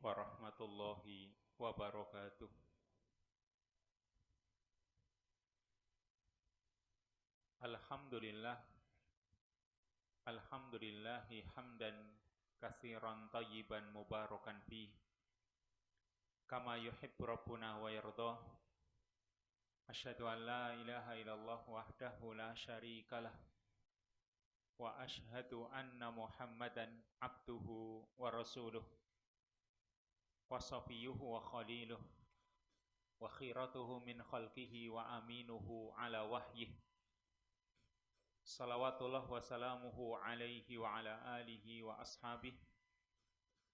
warahmatullahi wabarakatuh. Alhamdulillah, alhamdulillahi hamdan katsiran tayyiban mubarakan fi kama yuhibbu rabbuna wa yardah. Asyhadu an la ilaha illallah wahdahu la syarikalah wa asyhadu anna Muhammadan abduhu wa rasuluh wa safiyuhu wa khaliluh wa khiratuhu min khalqihi wa aminuhu ala wahyih. Salawatullah wa salamuhu alaihi wa ala alihi wa ashabihi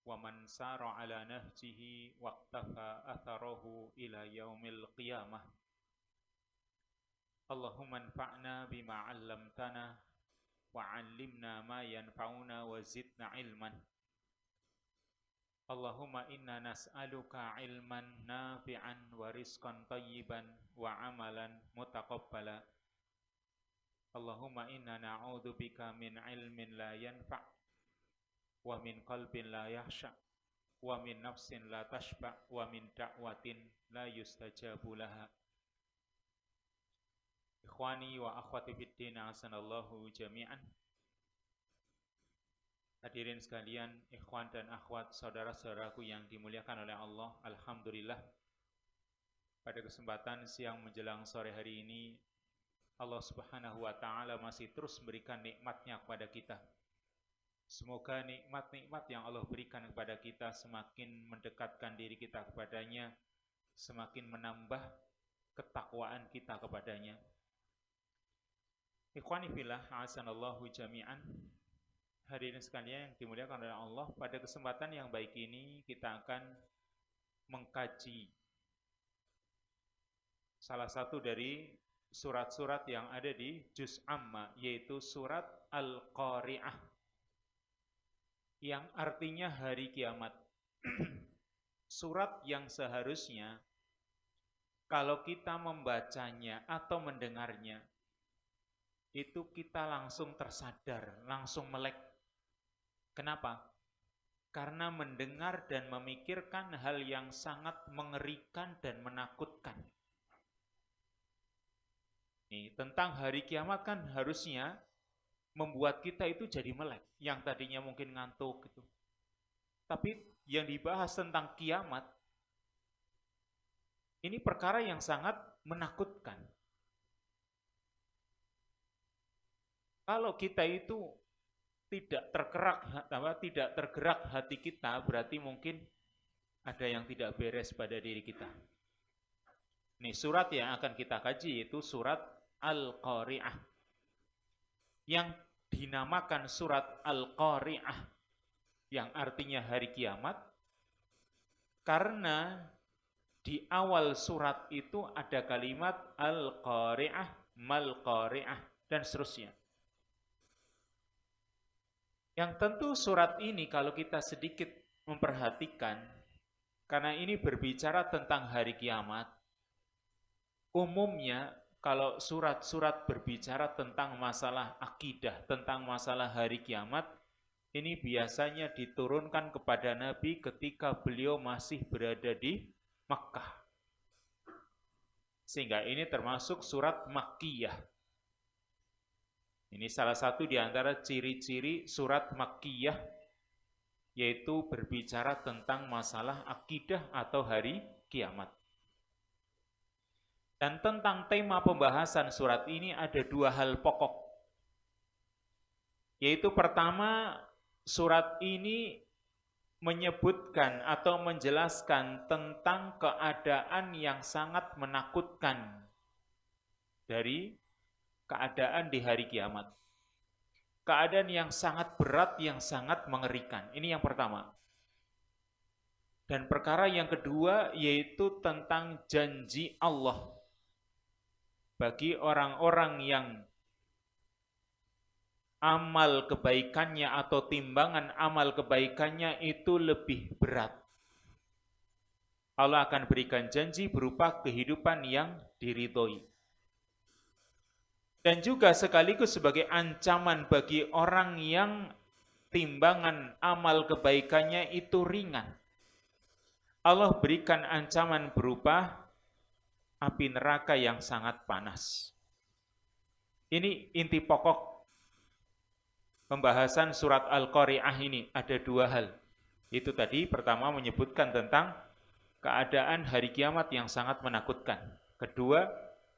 wa man sara ala nahjihi wa qtafa atharahu ila yaumil qiyamah. Allahumma anfa'na bima 'allamtana wa 'allimna ma yanfa'una wa zidna ilman. Allahumma inna nas'aluka ilman nafi'an wa rizqan tayyiban wa amalan mutaqabbala. Allahumma inna na'udzubika min ilmin la yanfa' wa min qalbin la yakhsha' wa min nafsin la tashba' wa min da'watin la yustajabu laha. Ikhwani wa akhwati fiddin, ahsanallahu jami'an. Hadirin sekalian, ikhwan dan akhwat, saudara-saudaraku yang dimuliakan oleh Allah, alhamdulillah. Pada kesempatan siang menjelang sore hari ini, Allah Subhanahu wa ta'ala masih terus memberikan nikmatnya kepada kita. Semoga nikmat-nikmat yang Allah berikan kepada kita semakin mendekatkan diri kita kepadanya, semakin menambah ketakwaan kita kepadanya. Ikhwani fillah, a'azanallahu jami'an. Hadirin sekalian yang dimuliakan oleh Allah, pada kesempatan yang baik ini kita akan mengkaji salah satu dari surat-surat yang ada di Juz Amma, yaitu surat Al-Qari'ah, yang artinya hari kiamat. Surat yang seharusnya kalau kita membacanya atau mendengarnya, itu kita langsung tersadar, langsung melek. Kenapa? Karena mendengar dan memikirkan hal yang sangat mengerikan dan menakutkan. Tentang hari kiamat kan harusnya membuat kita itu jadi melek, yang tadinya mungkin ngantuk gitu. Tapi yang dibahas tentang kiamat, ini perkara yang sangat menakutkan. Kalau kita itu tidak tergerak hati kita, berarti mungkin ada yang tidak beres pada diri kita. Nih, surat yang akan kita kaji yaitu surat Al-Qari'ah, yang dinamakan surat Al-Qari'ah, yang artinya hari kiamat, karena di awal surat itu ada kalimat Al-Qari'ah, Mal-Qari'ah, dan seterusnya. Yang tentu surat ini kalau kita sedikit memperhatikan, karena ini berbicara tentang hari kiamat, umumnya kalau surat-surat berbicara tentang masalah akidah, tentang masalah hari kiamat, ini biasanya diturunkan kepada Nabi ketika beliau masih berada di Makkah. Sehingga ini termasuk surat Makkiyah. Ini salah satu di antara ciri-ciri surat Makkiyah, yaitu berbicara tentang masalah akidah atau hari kiamat. Dan tentang tema pembahasan surat ini ada dua hal pokok. Yaitu pertama, surat ini menyebutkan atau menjelaskan tentang keadaan yang sangat menakutkan dari keadaan di hari kiamat. Keadaan yang sangat berat, yang sangat mengerikan. Ini yang pertama. Dan perkara yang kedua yaitu tentang janji Allah bagi orang-orang yang amal kebaikannya atau timbangan amal kebaikannya itu lebih berat. Allah akan berikan janji berupa kehidupan yang diridhoi. Dan juga sekaligus sebagai ancaman bagi orang yang timbangan amal kebaikannya itu ringan. Allah berikan ancaman berupa api neraka yang sangat panas. Ini inti pokok pembahasan surat Al-Qari'ah ini. Ada dua hal. Itu tadi pertama menyebutkan tentang keadaan hari kiamat yang sangat menakutkan. Kedua,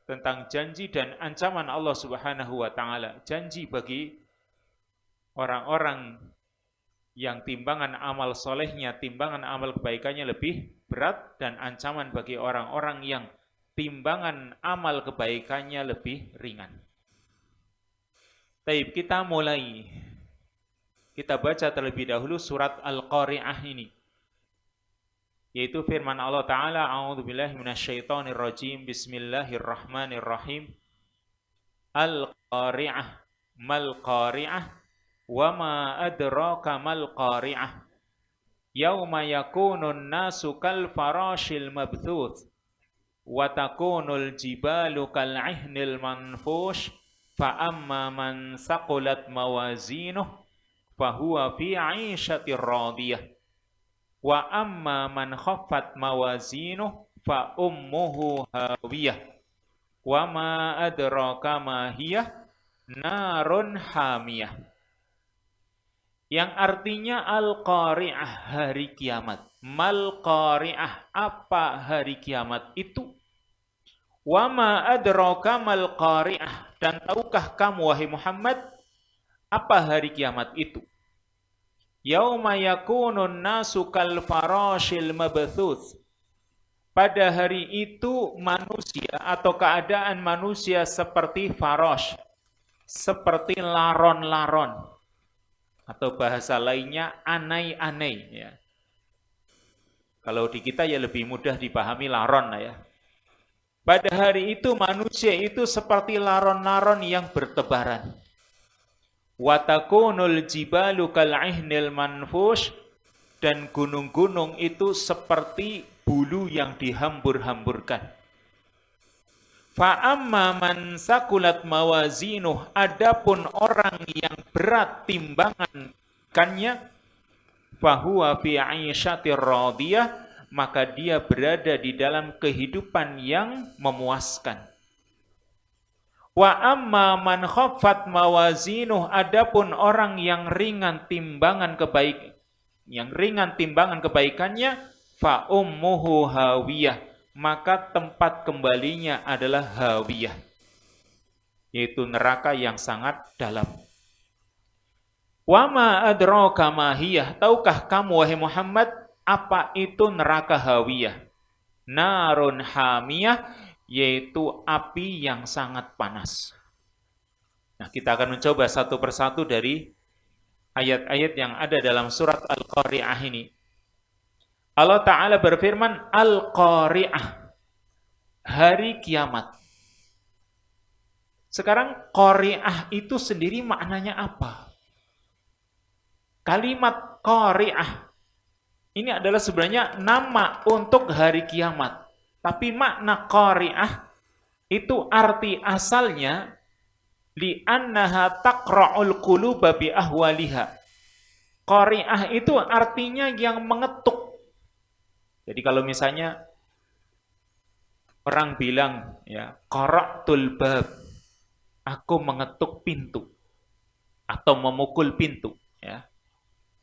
tentang janji dan ancaman Allah Subhanahu wa taala. Janji bagi orang-orang yang timbangan amal solehnya, timbangan amal kebaikannya lebih berat, dan ancaman bagi orang-orang yang timbangan amal kebaikannya lebih ringan. Baik, kita mulai. Kita baca terlebih dahulu surat Al-Qari'ah ini. Yaitu firman Allah Ta'ala, A'udzubillahi minasyaitonirrajim, Bismillahirrahmanirrahim. Al-Qari'ah, mal-Qari'ah, wa ma adraka mal-Qari'ah. Yauma yakunun nasu kal farashil mabthuth, wa takunul jibalu kal ihnil manfush, fa amma man saqulat mawazinuh fahuwa fi 'ishatir radiyah, wa amma man khaffat mawazinuh fa ummuhu hawiyah, wa ma adraka ma hiyah narun hamiyah. Yang artinya Al-Qari'ah, hari kiamat. Mal-Qari'ah, apa hari kiamat itu? Wa ma adraka mal-Qari'ah, dan tahukah kamu wahai Muhammad apa hari kiamat itu? Yauma yakunun nasu kal farashil mabthuth. Pada hari itu manusia atau keadaan manusia seperti farash, seperti laron-laron, atau bahasa lainnya anai-anai ya. Kalau di kita ya lebih mudah dipahami laron ya. Pada hari itu manusia itu seperti laron-laron yang bertebaran. Wa takunul jibalu kal ihnil manfush, dan gunung-gunung itu seperti bulu yang dihambur-hamburkan. Fa amma man sakulat mawazinuh, adapun orang yang berat timbangannya, fahuwa fi 'ishatir radiyah, maka dia berada di dalam kehidupan yang memuaskan. Wa amma man khaffat mawazinuh, adapun orang yang ringan timbangan kebaikannya, fa ummuhu hawiyah, maka tempat kembalinya adalah hawiyah, yaitu neraka yang sangat dalam. Wa ma adraka ma hiyah, tahukah kamu wahai Muhammad apa itu neraka hawiyah? Narun hamiyah, yaitu api yang sangat panas. Nah, kita akan mencoba satu persatu dari ayat-ayat yang ada dalam surat Al-Qari'ah ini. Allah Ta'ala berfirman, Al-Qari'ah, hari kiamat. Sekarang Qari'ah itu sendiri maknanya apa? Kalimat Qari'ah ini adalah sebenarnya nama untuk hari kiamat. Tapi makna Qari'ah itu arti asalnya li'annaha taqra'ul quluba bi ahwaliha. Qari'ah itu artinya yang mengetuk. Jadi kalau misalnya orang bilang ya, qara'tul bab, aku mengetuk pintu atau memukul pintu ya.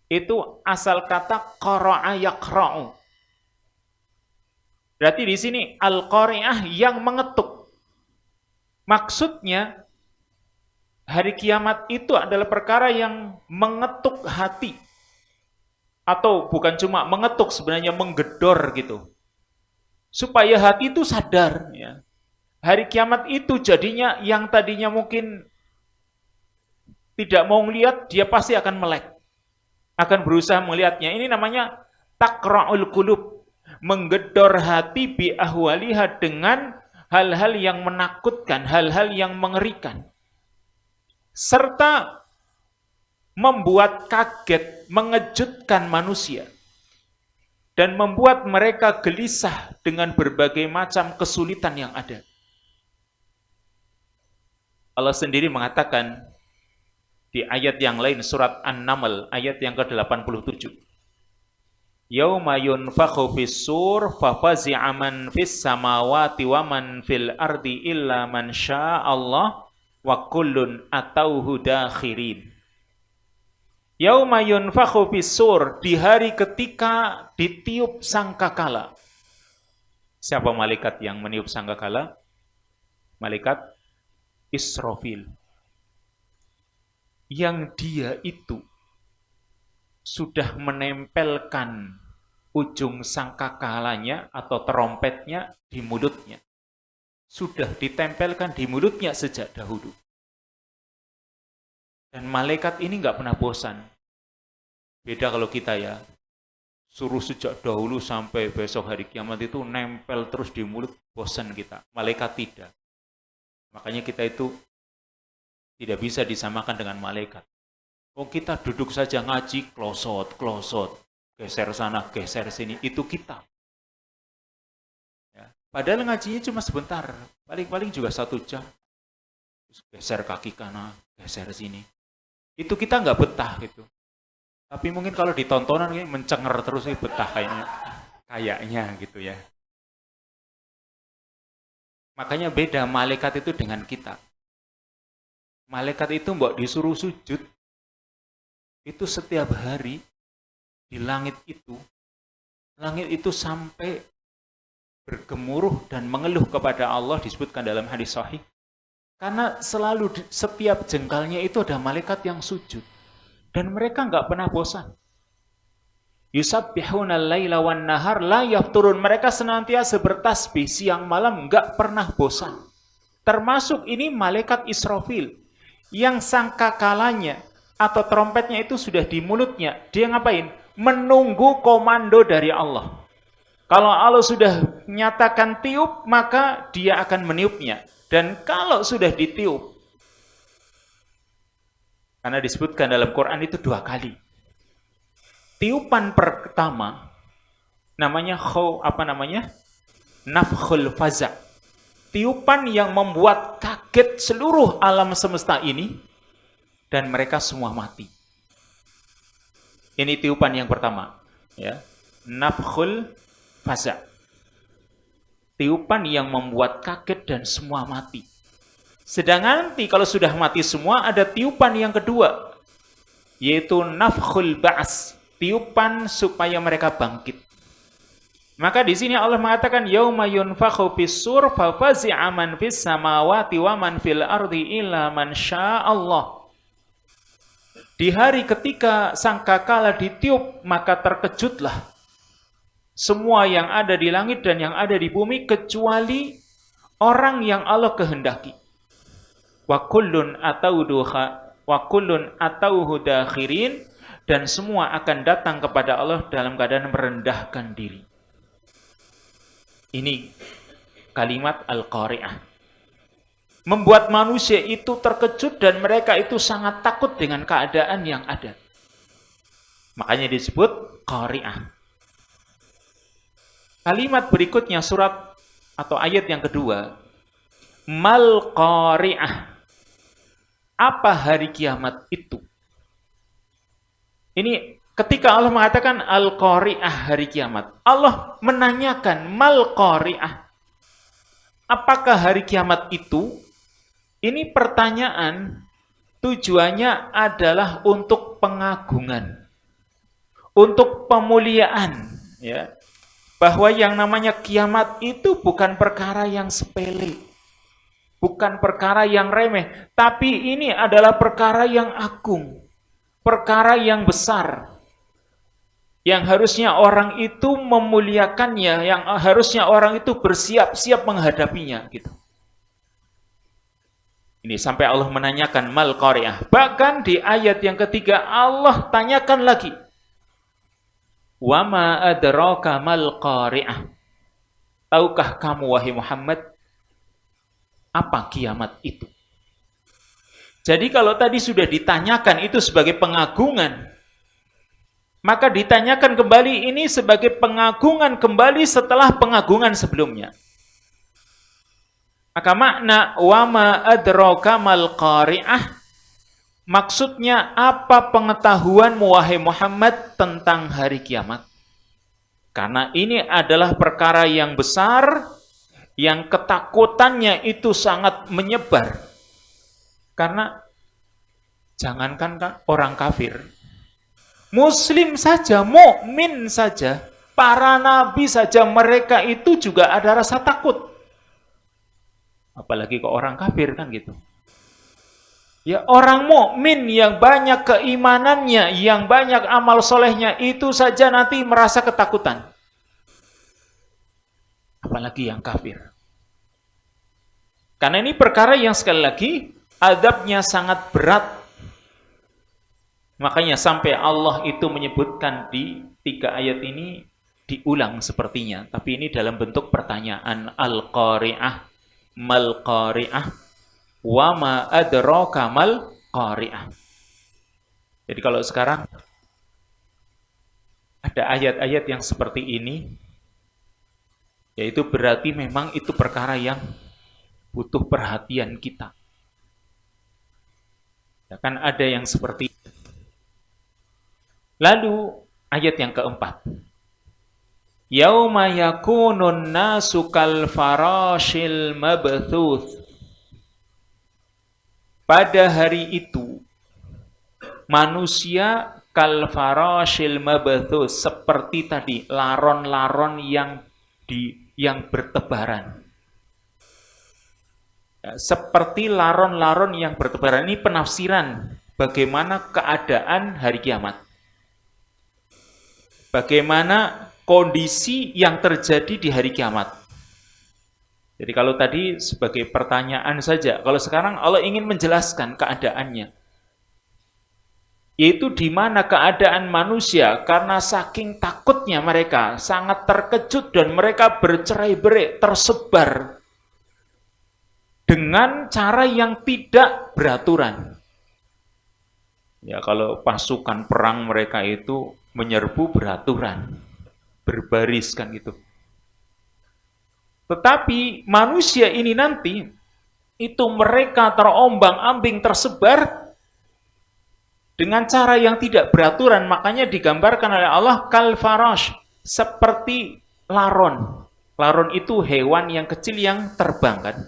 Itu asal kata qara'a yaqra'u. Berarti di sini Al-Qari'ah yang mengetuk. Maksudnya hari kiamat itu adalah perkara yang mengetuk hati. Atau bukan cuma mengetuk, sebenarnya menggedor gitu. Supaya hati itu sadar ya. Hari kiamat itu jadinya yang tadinya mungkin tidak mau melihat, dia pasti akan melek. Akan berusaha melihatnya. Ini namanya taqra'ul qulub. Menggedor hati bi ahwaliha, dengan hal-hal yang menakutkan, hal-hal yang mengerikan. Serta membuat kaget, mengejutkan manusia. Dan membuat mereka gelisah dengan berbagai macam kesulitan yang ada. Allah sendiri mengatakan di ayat yang lain, surat An-Naml, ayat yang ke-87. Yauma yunfakhu fis-sur fafazi'a man fis samawati wa man fil ardi illa man Allah wa kullun atauhu dakhirin. Yauma yunfakhu fis-sur, di hari ketika ditiup sangkakala. Siapa malaikat yang meniup sangkakala? Malaikat Israfil. Yang dia itu sudah menempelkan ujung sangkakalanya atau trompetnya di mulutnya. Sudah ditempelkan di mulutnya sejak dahulu. Dan malaikat ini nggak pernah bosan. Beda kalau kita ya, suruh sejak dahulu sampai besok hari kiamat itu nempel terus di mulut, bosan kita. Malaikat tidak. Makanya kita itu tidak bisa disamakan dengan malaikat. Oh, kita duduk saja ngaji, klosot, geser sana, geser sini, itu kita. Ya. Padahal ngajinya cuma sebentar, paling-paling juga 1 jam. Geser kaki kanan, geser sini. Itu kita nggak betah gitu. Tapi mungkin kalau ditontonan ini mencenger terus ini betah kayaknya gitu ya. Makanya beda malaikat itu dengan kita. Malaikat itu mbok disuruh sujud, itu setiap hari di langit itu sampai bergemuruh dan mengeluh kepada Allah, disebutkan dalam hadis sahih. Karena selalu setiap jengkalnya itu ada malaikat yang sujud. Dan mereka nggak pernah bosan. Yusabbihuna al-laila wan nahar la yafturun. Mereka senantiasa bertasbih siang malam, nggak pernah bosan. Termasuk ini malaikat Israfil yang sangkakalanya atau trompetnya itu sudah di mulutnya. Dia ngapain? Menunggu komando dari Allah. Kalau Allah sudah nyatakan tiup, maka dia akan meniupnya. Dan kalau sudah ditiup, karena disebutkan dalam Quran itu 2 kali. Tiupan pertama namanya nafkhul faza. Tiupan yang membuat kaget seluruh alam semesta ini dan mereka semua mati. Ini tiupan yang pertama, ya. Nafkhul faza. Tiupan yang membuat kaget dan semua mati. Sedangkan nanti kalau sudah mati semua ada tiupan yang kedua, yaitu nafkhul ba'as, tiupan supaya mereka bangkit. Maka di sini Allah mengatakan yauma yunfakhu fis-sur fafazi'a man fis samawati wa man fil ardi illa man Allah. Di hari ketika sangkakala ditiup, maka terkejutlah semua yang ada di langit dan yang ada di bumi kecuali orang yang Allah kehendaki. Wa kullun atauhu dakhirin, dan semua akan datang kepada Allah dalam keadaan merendahkan diri. Ini kalimat Al-Qari'ah. Membuat manusia itu terkejut dan mereka itu sangat takut dengan keadaan yang ada. Makanya disebut Qari'ah. Kalimat berikutnya surat atau ayat yang kedua, Mal Qari'ah. Apa hari kiamat itu? Ini ketika Allah mengatakan Al-Qari'ah, hari kiamat, Allah menanyakan Mal Qari'ah. Apakah hari kiamat itu? Ini pertanyaan tujuannya adalah untuk pengagungan, untuk pemuliaan, ya. Bahwa yang namanya kiamat itu bukan perkara yang sepele, bukan perkara yang remeh, tapi ini adalah perkara yang agung, perkara yang besar, yang harusnya orang itu memuliakannya, yang harusnya orang itu bersiap-siap menghadapinya, gitu. Ini sampai Allah menanyakan Mal Qari'ah. Bahkan di ayat yang ketiga Allah tanyakan lagi, Wa ma adraka mal Qari'ah. Tahukah kamu wahai Muhammad apa kiamat itu? Jadi kalau tadi sudah ditanyakan itu sebagai pengagungan, maka ditanyakan kembali ini sebagai pengagungan kembali setelah pengagungan sebelumnya. Maka makna wa ma adraka mal Qari'ah, maksudnya apa pengetahuanmu wahai Muhammad tentang hari kiamat? Karena ini adalah perkara yang besar, yang ketakutannya itu sangat menyebar. Karena jangankan orang kafir, Muslim saja, mukmin saja, para nabi saja, mereka itu juga ada rasa takut. Apalagi ke orang kafir kan gitu. Ya, orang mukmin yang banyak keimanannya, yang banyak amal solehnya, itu saja nanti merasa ketakutan. Apalagi yang kafir. Karena ini perkara yang sekali lagi, azabnya sangat berat. Makanya sampai Allah itu menyebutkan di 3 ayat ini, diulang sepertinya. Tapi ini dalam bentuk pertanyaan. Al-Qari'ah, Mal-Qari'ah, wa ma adraka mal qari'ah. Jadi kalau sekarang ada ayat-ayat yang seperti ini, yaitu berarti memang itu perkara yang butuh perhatian kita. Ya kan ada yang seperti itu. Lalu ayat yang keempat. Yauma yakunun nasu kal farashil mabthuth. Pada hari itu, manusia kal farashil mabthuth, seperti tadi laron-laron yang bertebaran. Ya, seperti laron-laron yang bertebaran. Ini penafsiran bagaimana keadaan hari kiamat. Bagaimana kondisi yang terjadi di hari kiamat. Jadi kalau tadi sebagai pertanyaan saja, kalau sekarang Allah ingin menjelaskan keadaannya. Yaitu di mana keadaan manusia, karena saking takutnya mereka, sangat terkejut dan mereka bercerai-berai, tersebar dengan cara yang tidak beraturan. Ya, kalau pasukan perang mereka itu menyerbu beraturan, berbaris kan gitu. Tetapi manusia ini nanti, itu mereka terombang-ambing, tersebar dengan cara yang tidak beraturan. Makanya digambarkan oleh Allah kal farash, seperti laron. Laron itu hewan yang kecil yang terbang kan.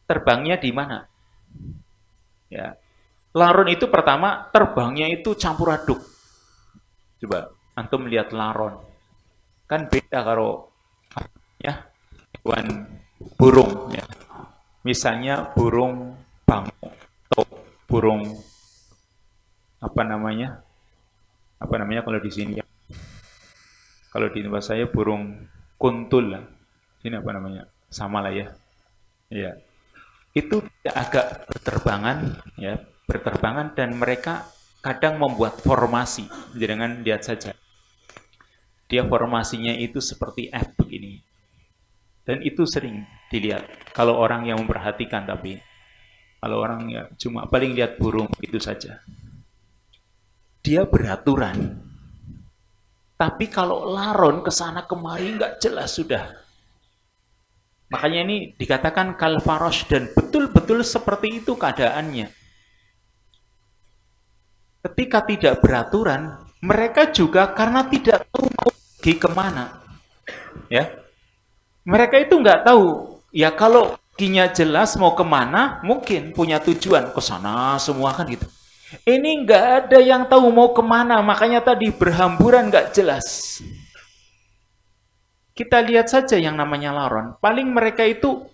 Terbangnya di mana? Ya. Laron itu pertama terbangnya itu campur aduk. Coba antum lihat laron. Kan beda kalau ya hewan burung ya. Misalnya burung bangau atau burung apa namanya kalau di sini ya. Kalau di tempat saya burung kuntul lah. Ini apa namanya? Sama lah ya. Ya. Itu agak berterbangan dan mereka kadang membuat formasi. Jangan lihat saja. Dia formasinya itu seperti F begini. Dan itu sering dilihat kalau orang yang memperhatikan, tapi kalau orang ya cuma paling lihat burung itu saja. Dia beraturan. Tapi kalau laron kesana kemari nggak jelas sudah. Makanya ini dikatakan kal farash, dan betul-betul seperti itu keadaannya. Ketika tidak beraturan, mereka juga karena tidak tahu mau pergi kemana. Ya. Mereka itu nggak tahu. Ya kalau kinya jelas mau kemana, mungkin punya tujuan ke sana semua kan gitu. Ini nggak ada yang tahu mau kemana, makanya tadi berhamburan nggak jelas. Kita lihat saja yang namanya laron. Paling mereka itu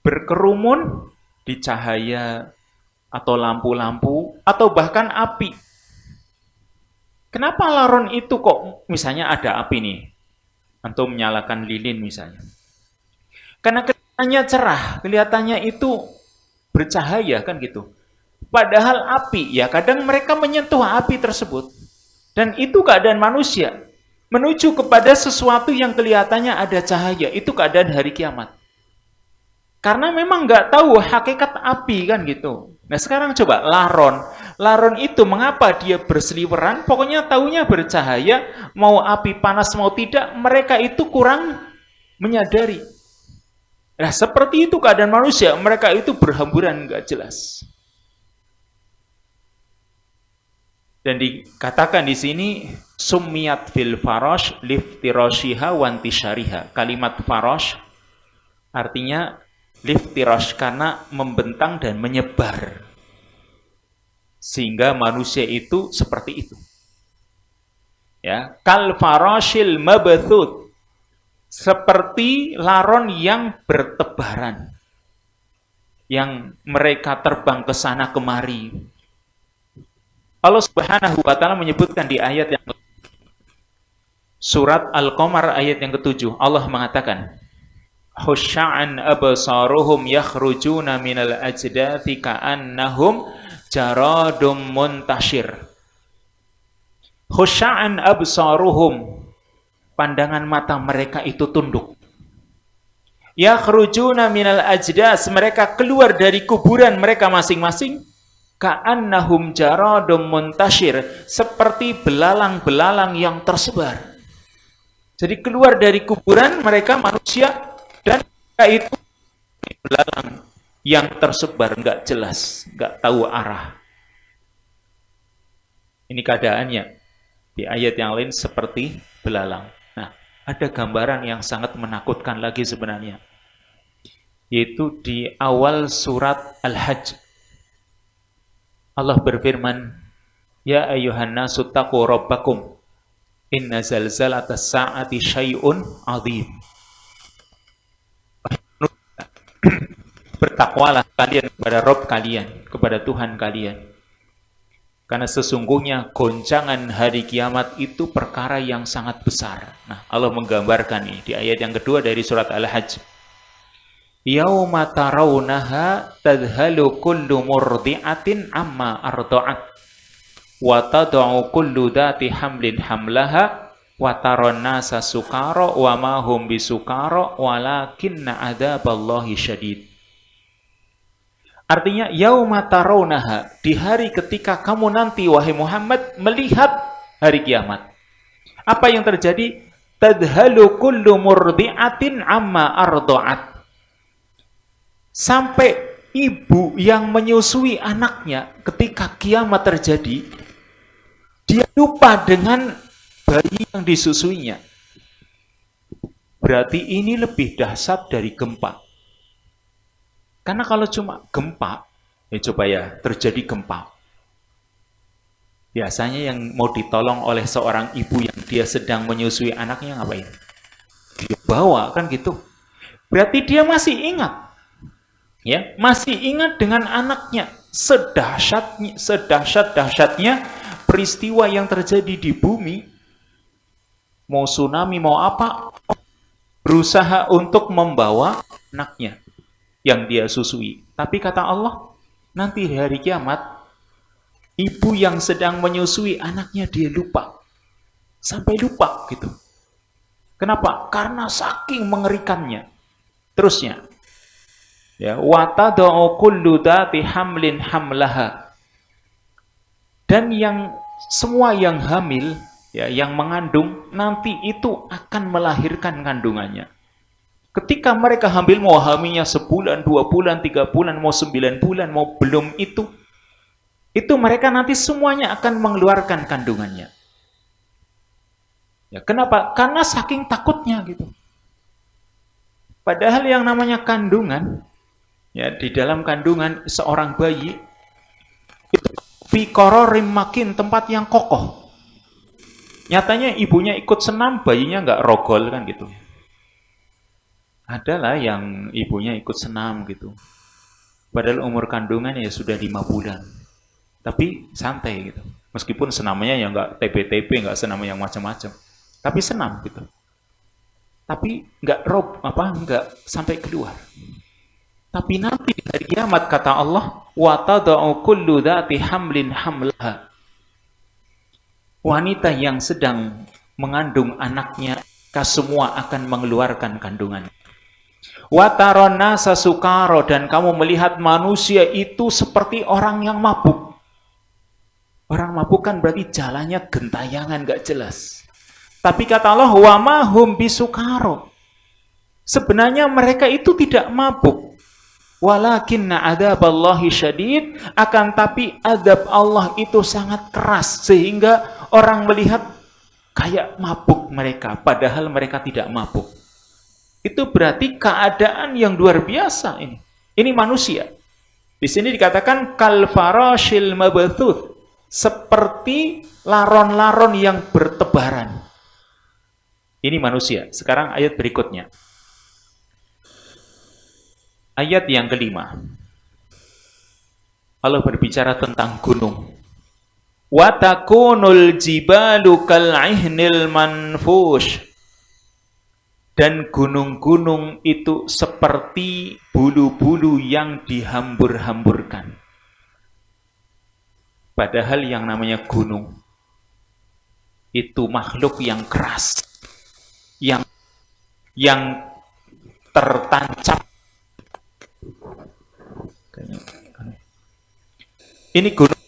berkerumun di cahaya atau lampu-lampu atau bahkan api. Kenapa laron itu kok misalnya ada api nih? Antum menyalakan lilin misalnya. Karena kelihatannya cerah, kelihatannya itu bercahaya kan gitu. Padahal api, ya kadang mereka menyentuh api tersebut. Dan itu keadaan manusia. Menuju kepada sesuatu yang kelihatannya ada cahaya. Itu keadaan hari kiamat. Karena memang nggak tahu hakikat api kan gitu. Nah sekarang coba laron. Laron itu mengapa dia berseliweran? Pokoknya taunya bercahaya. Mau api panas mau tidak, mereka itu kurang menyadari. Nah seperti itu keadaan manusia. Mereka itu berhamburan nggak jelas. Dan dikatakan di sini summiyat fil farash liftirashiha wantisyariha. Kalimat farash artinya liftirash karena membentang dan menyebar. Sehingga manusia itu seperti itu. Ya, kal farashil mabthut. Seperti laron yang bertebaran. Yang mereka terbang ke sana kemari. Allah Subhanahu wa taala menyebutkan di ayat yang surat Al-Qamar ayat yang ke-7, Allah mengatakan, "Khusya'an absaruhum yakhrujuna minal ajdathi ka'annahum jaradum muntashir." Khusya'an absaruhum, pandangan mata mereka itu tunduk. Yakhrujuna minal ajdas, mereka keluar dari kuburan mereka masing-masing. Ka'annahum jaradum muntashir, seperti belalang-belalang yang tersebar. Jadi keluar dari kuburan mereka manusia dan mereka itu belalang yang tersebar, nggak jelas, nggak tahu arah. Ini keadaannya. Di ayat yang lain seperti belalang. Nah, ada gambaran yang sangat menakutkan lagi sebenarnya. Yaitu di awal surat Al-Hajj. Allah berfirman, "Ya ayyuhan nasu taqu rabbakum, inna zalzalatas sa'ati syai'un 'adzim." Bertakwalah kalian kepada Rabb kalian, kepada Tuhan kalian. Karena sesungguhnya goncangan hari kiamat itu perkara yang sangat besar. Nah, Allah menggambarkan ini di ayat yang kedua dari surat Al-Hajj. Yauma tarawunaha tadhalu kullu murdi'atin amma arda'at wa tad'u kullu dhati hamlin hamlaha wa taran nasa sukara wa ma hum bisukara walakinna adzaballahi syadid. Artinya yauma tarawunaha, di hari ketika kamu nanti wahai Muhammad melihat hari kiamat. Apa yang terjadi? Tadhalu kullu murdi'atin amma arda'at. Sampai ibu yang menyusui anaknya ketika kiamat terjadi, dia lupa dengan bayi yang disusuinya. Berarti ini lebih dahsyat dari gempa. Karena kalau cuma gempa, coba ya, terjadi gempa. Biasanya yang mau ditolong oleh seorang ibu yang dia sedang menyusui anaknya ngapain? Dia bawa, kan gitu. Berarti dia masih ingat. Ya, masih ingat dengan anaknya, sedahsyat-dahsyatnya peristiwa yang terjadi di bumi, mau tsunami, mau apa, berusaha untuk membawa anaknya yang dia susui. Tapi kata Allah, nanti hari kiamat, ibu yang sedang menyusui anaknya dia lupa. Sampai lupa gitu. Kenapa? Karena saking mengerikannya. Terusnya, ya, wa tad'u kullu dhati hamlin hamlaha. Dan yang semua yang hamil, ya, yang mengandung nanti itu akan melahirkan kandungannya. Ketika mereka hamil, mau hamilnya sebulan, 2 bulan, 3 bulan, mau 9 bulan, mau belum itu mereka nanti semuanya akan mengeluarkan kandungannya. Ya, kenapa? Karena saking takutnya gitu. Padahal yang namanya kandungan, ya, di dalam kandungan seorang bayi itu fi qararim makin, tempat yang kokoh. Nyatanya ibunya ikut senam, bayinya nggak rogol kan gitu. Adalah yang ibunya ikut senam gitu. Padahal umur kandungan ya sudah 5 bulan. Tapi santai gitu. Meskipun senamnya ya nggak TB-TB, nggak senam yang macam-macam. Tapi senam gitu. Tapi nggak sampai keluar. Tapi nanti di hari kiamat kata Allah, wa tad'u kullu dhati hamlin hamlaha. Wanita yang sedang mengandung anaknya, semua akan mengeluarkan kandungan. Wa taran nasa sukara, dan kamu melihat manusia itu seperti orang yang mabuk. Orang mabuk kan berarti jalannya gentayangan, gak jelas. Tapi kata Allah, wa ma hum bisukara. Sebenarnya mereka itu tidak mabuk. Walakinna adzaballahi syadid, akan tapi adab Allah itu sangat keras sehingga orang melihat kayak mabuk mereka, padahal mereka tidak mabuk. Itu berarti keadaan yang luar biasa ini. Ini manusia. Di sini dikatakan kal farashil mabthuth, seperti laron-laron yang bertebaran. Ini manusia. Sekarang ayat berikutnya. Ayat yang kelima. Allah berbicara tentang gunung. Wa takunul jibalu kal'ihnil manfush. Dan gunung-gunung itu seperti bulu-bulu yang dihambur-hamburkan. Padahal yang namanya gunung itu makhluk yang keras, yang tertancap. Ini gunung,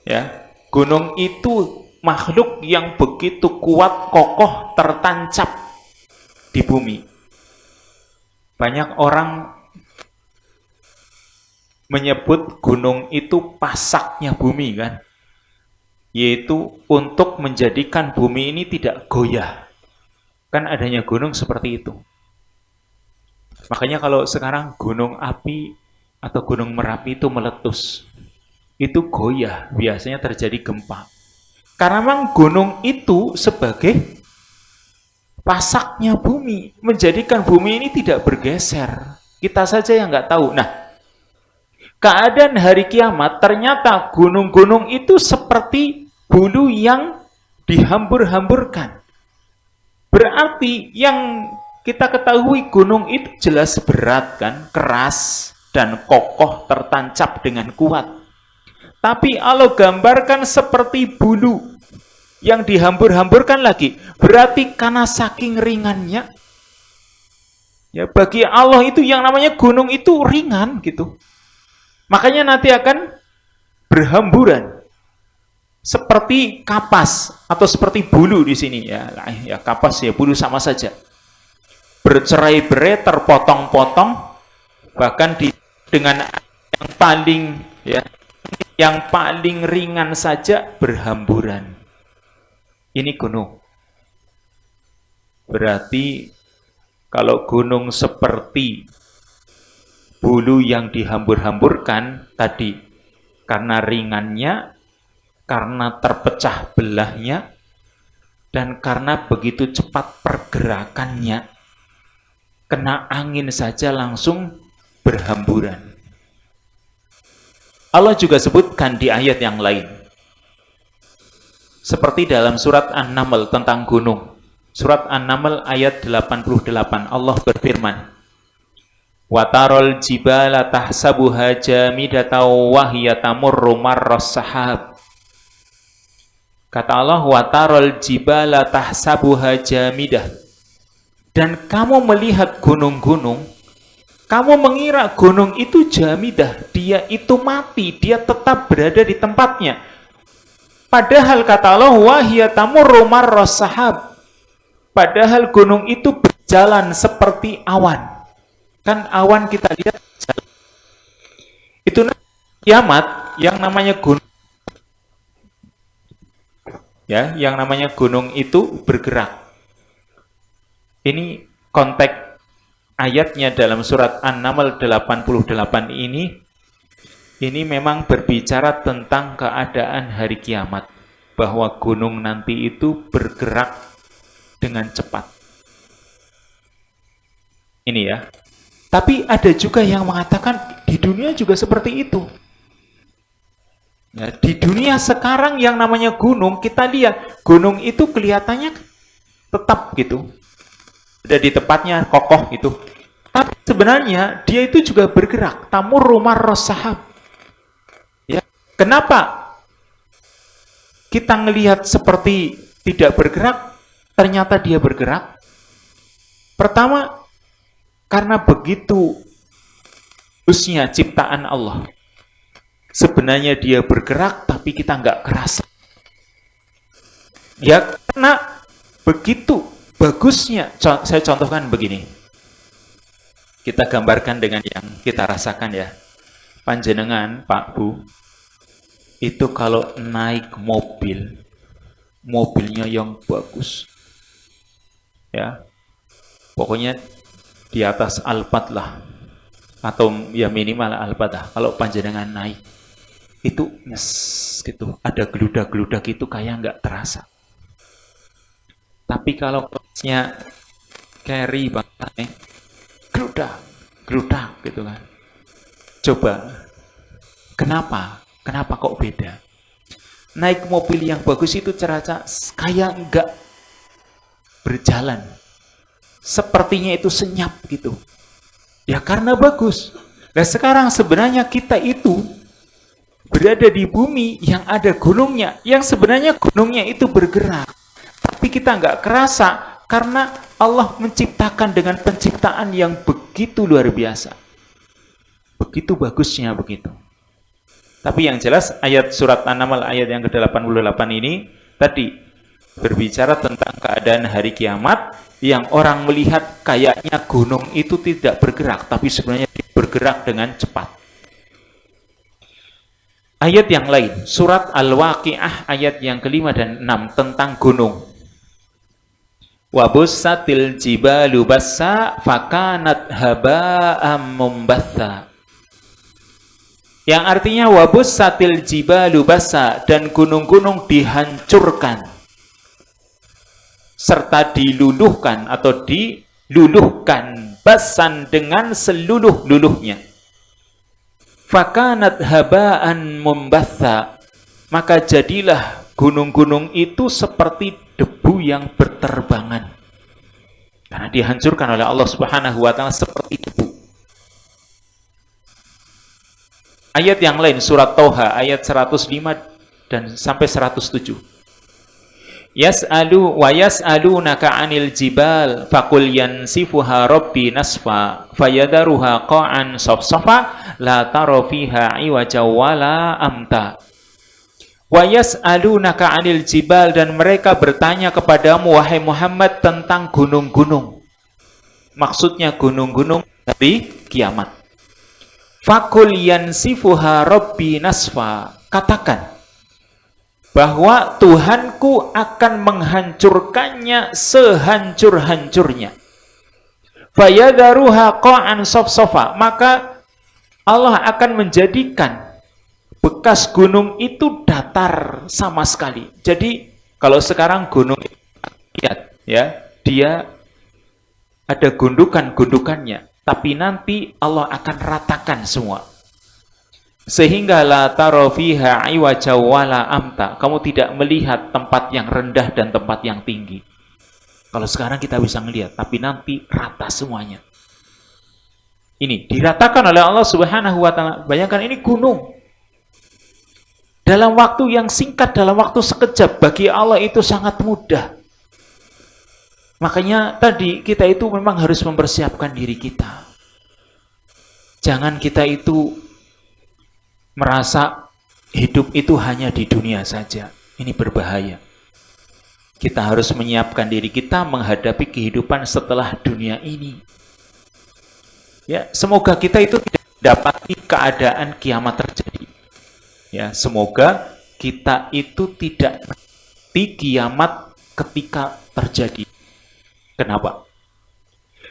ya. Gunung itu makhluk yang begitu kuat, kokoh, tertancap di bumi. Banyak orang menyebut gunung itu pasaknya bumi, kan? Yaitu untuk menjadikan bumi ini tidak goyah. Kan adanya gunung seperti itu. Makanya kalau sekarang gunung api atau gunung Merapi itu meletus, itu goyah, biasanya terjadi gempa. Karena memang gunung itu sebagai pasaknya bumi, menjadikan bumi ini tidak bergeser. Kita saja yang nggak tahu. Nah, keadaan hari kiamat, ternyata gunung-gunung itu seperti bulu yang dihambur-hamburkan. Berarti yang kita ketahui gunung itu jelas berat, kan, keras dan kokoh, tertancap dengan kuat. Tapi Allah gambarkan seperti bulu yang dihambur-hamburkan lagi. Berarti karena saking ringannya, ya bagi Allah itu yang namanya gunung itu ringan gitu. Makanya nanti akan berhamburan seperti kapas atau seperti bulu di sini, ya kapas ya bulu sama saja. Bercerai-berai, terpotong-potong, bahkan dengan yang paling ringan saja berhamburan. Ini gunung. Berarti kalau gunung seperti bulu yang dihambur-hamburkan tadi, karena ringannya, karena terpecah belahnya, dan karena begitu cepat pergerakannya, kena angin saja langsung berhamburan. Allah juga sebutkan di ayat yang lain. Seperti dalam surat An-Naml tentang gunung. Surat An-Naml ayat 88, Allah berfirman, "Wa tarol jibala tahsabuha jamidatan wa hiya tamurru marras sahab." Kata Allah, "Wa tarol jibala tahsabuha jamidah." Dan kamu melihat gunung-gunung, kamu mengira gunung itu jamidah, dia itu mati, dia tetap berada di tempatnya. Padahal kata Allah, "Wahya tamurru marras sahab." Padahal gunung itu berjalan seperti awan. Kan awan kita lihat itu kiamat, yang namanya gunung. Ya, yang namanya gunung itu bergerak. Ini konteks ayatnya dalam surat An-Naml 88 ini memang berbicara tentang keadaan hari kiamat, bahwa gunung nanti itu bergerak dengan cepat. Ini ya. Tapi ada juga yang mengatakan di dunia juga seperti itu. Ya, di dunia sekarang yang namanya gunung, kita lihat gunung itu kelihatannya tetap gitu, ada di tempatnya kokoh itu. Tapi sebenarnya dia itu juga bergerak. Tamurru marras sahab. Ya, kenapa kita ngelihat seperti tidak bergerak, ternyata dia bergerak? Pertama, karena begitu bagus ciptaan Allah. Sebenarnya dia bergerak, tapi kita nggak kerasa. Ya, karena begitu bagusnya. Saya contohkan begini. Kita gambarkan dengan yang kita rasakan ya. Panjenengan, Pak Bu, itu kalau naik mobil, mobilnya yang bagus. Ya. Pokoknya di atas Alphard lah. Atau ya minimal Alphard lah. Kalau panjenengan naik, itu nyes gitu. Ada geludak-geludak itu kayak nggak terasa. Tapi kalau kelasnya carry banget, geludak gitu kan. Coba, kenapa kok beda? Naik mobil yang bagus itu cerasa kayak nggak berjalan. Sepertinya itu senyap gitu. Ya karena bagus. Nah sekarang sebenarnya kita itu berada di bumi yang ada gunungnya, yang sebenarnya gunungnya itu bergerak. Tapi kita nggak kerasa karena Allah menciptakan dengan penciptaan yang begitu luar biasa. Begitu bagusnya begitu. Tapi yang jelas ayat surat An-Naml ayat yang ke-88 ini tadi berbicara tentang keadaan hari kiamat yang orang melihat kayaknya gunung itu tidak bergerak, tapi sebenarnya bergerak dengan cepat. Ayat yang lain, surat Al-Waqi'ah ayat yang ke-5 dan 6 tentang gunung. Wabussatil jibalu bassa fakanat haba'am mumbatha. Yang artinya wabussatil jibalu bassa, dan gunung-gunung dihancurkan serta diluluhkan atau diluluhkan basan dengan seluruh-luluhnya. Fakanat haba'an mumbatha, maka jadilah gunung-gunung itu seperti debu yang berterbangan. Karena dihancurkan oleh Allah Subhanahu wa taala seperti debu. Ayat yang lain surat Thaha ayat 105 dan sampai 107. Yas'alunaka 'anil jibal faqul yansifuha rabbi nasfa fayadharuha qa'an safsafa la tara fiha iwaja wala amta. Wa yas'alunaka 'anil jibal, dan mereka bertanya kepadamu wahai Muhammad tentang gunung-gunung. Maksudnya gunung-gunung dari kiamat. Faqul yansifuha rabbi nasfa, katakan bahwa Tuhanku akan menghancurkannya sehancur-hancurnya. Fayadharuha qa'an safsafa, maka Allah akan menjadikan bekas gunung itu datar sama sekali. Jadi kalau sekarang gunung lihat ya, dia ada gundukan-gundukannya, tapi nanti Allah akan ratakan semua. Sehingga la tara fiha iwaja wala amta, kamu tidak melihat tempat yang rendah dan tempat yang tinggi. Kalau sekarang kita bisa melihat, tapi nanti rata semuanya. Ini diratakan oleh Allah Subhanahu wa taala. Bayangkan ini gunung. Dalam waktu yang singkat, dalam waktu sekejap, bagi Allah itu sangat mudah. Makanya tadi kita itu memang harus mempersiapkan diri kita. Jangan kita itu merasa hidup itu hanya di dunia saja. Ini berbahaya. Kita harus menyiapkan diri kita menghadapi kehidupan setelah dunia ini. Ya, semoga kita itu tidak dapati keadaan kiamat terjadi. Ya, semoga kita itu tidak mendapati kiamat ketika terjadi. Kenapa?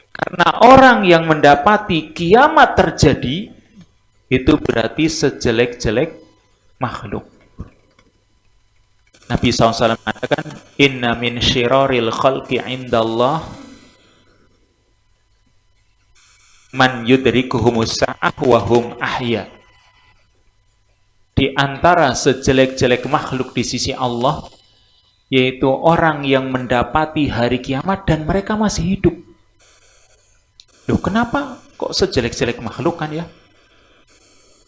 Karena orang yang mendapati kiamat terjadi itu berarti sejelek-jelek makhluk. Nabi SAW mengatakan, Inna min syiraril khalqi indallah man yudrikuhumus sa'ah wa hum ahya. Di antara sejelek-jelek makhluk di sisi Allah, yaitu orang yang mendapati hari kiamat dan mereka masih hidup. Loh, kenapa kok sejelek-jelek makhluk kan ya?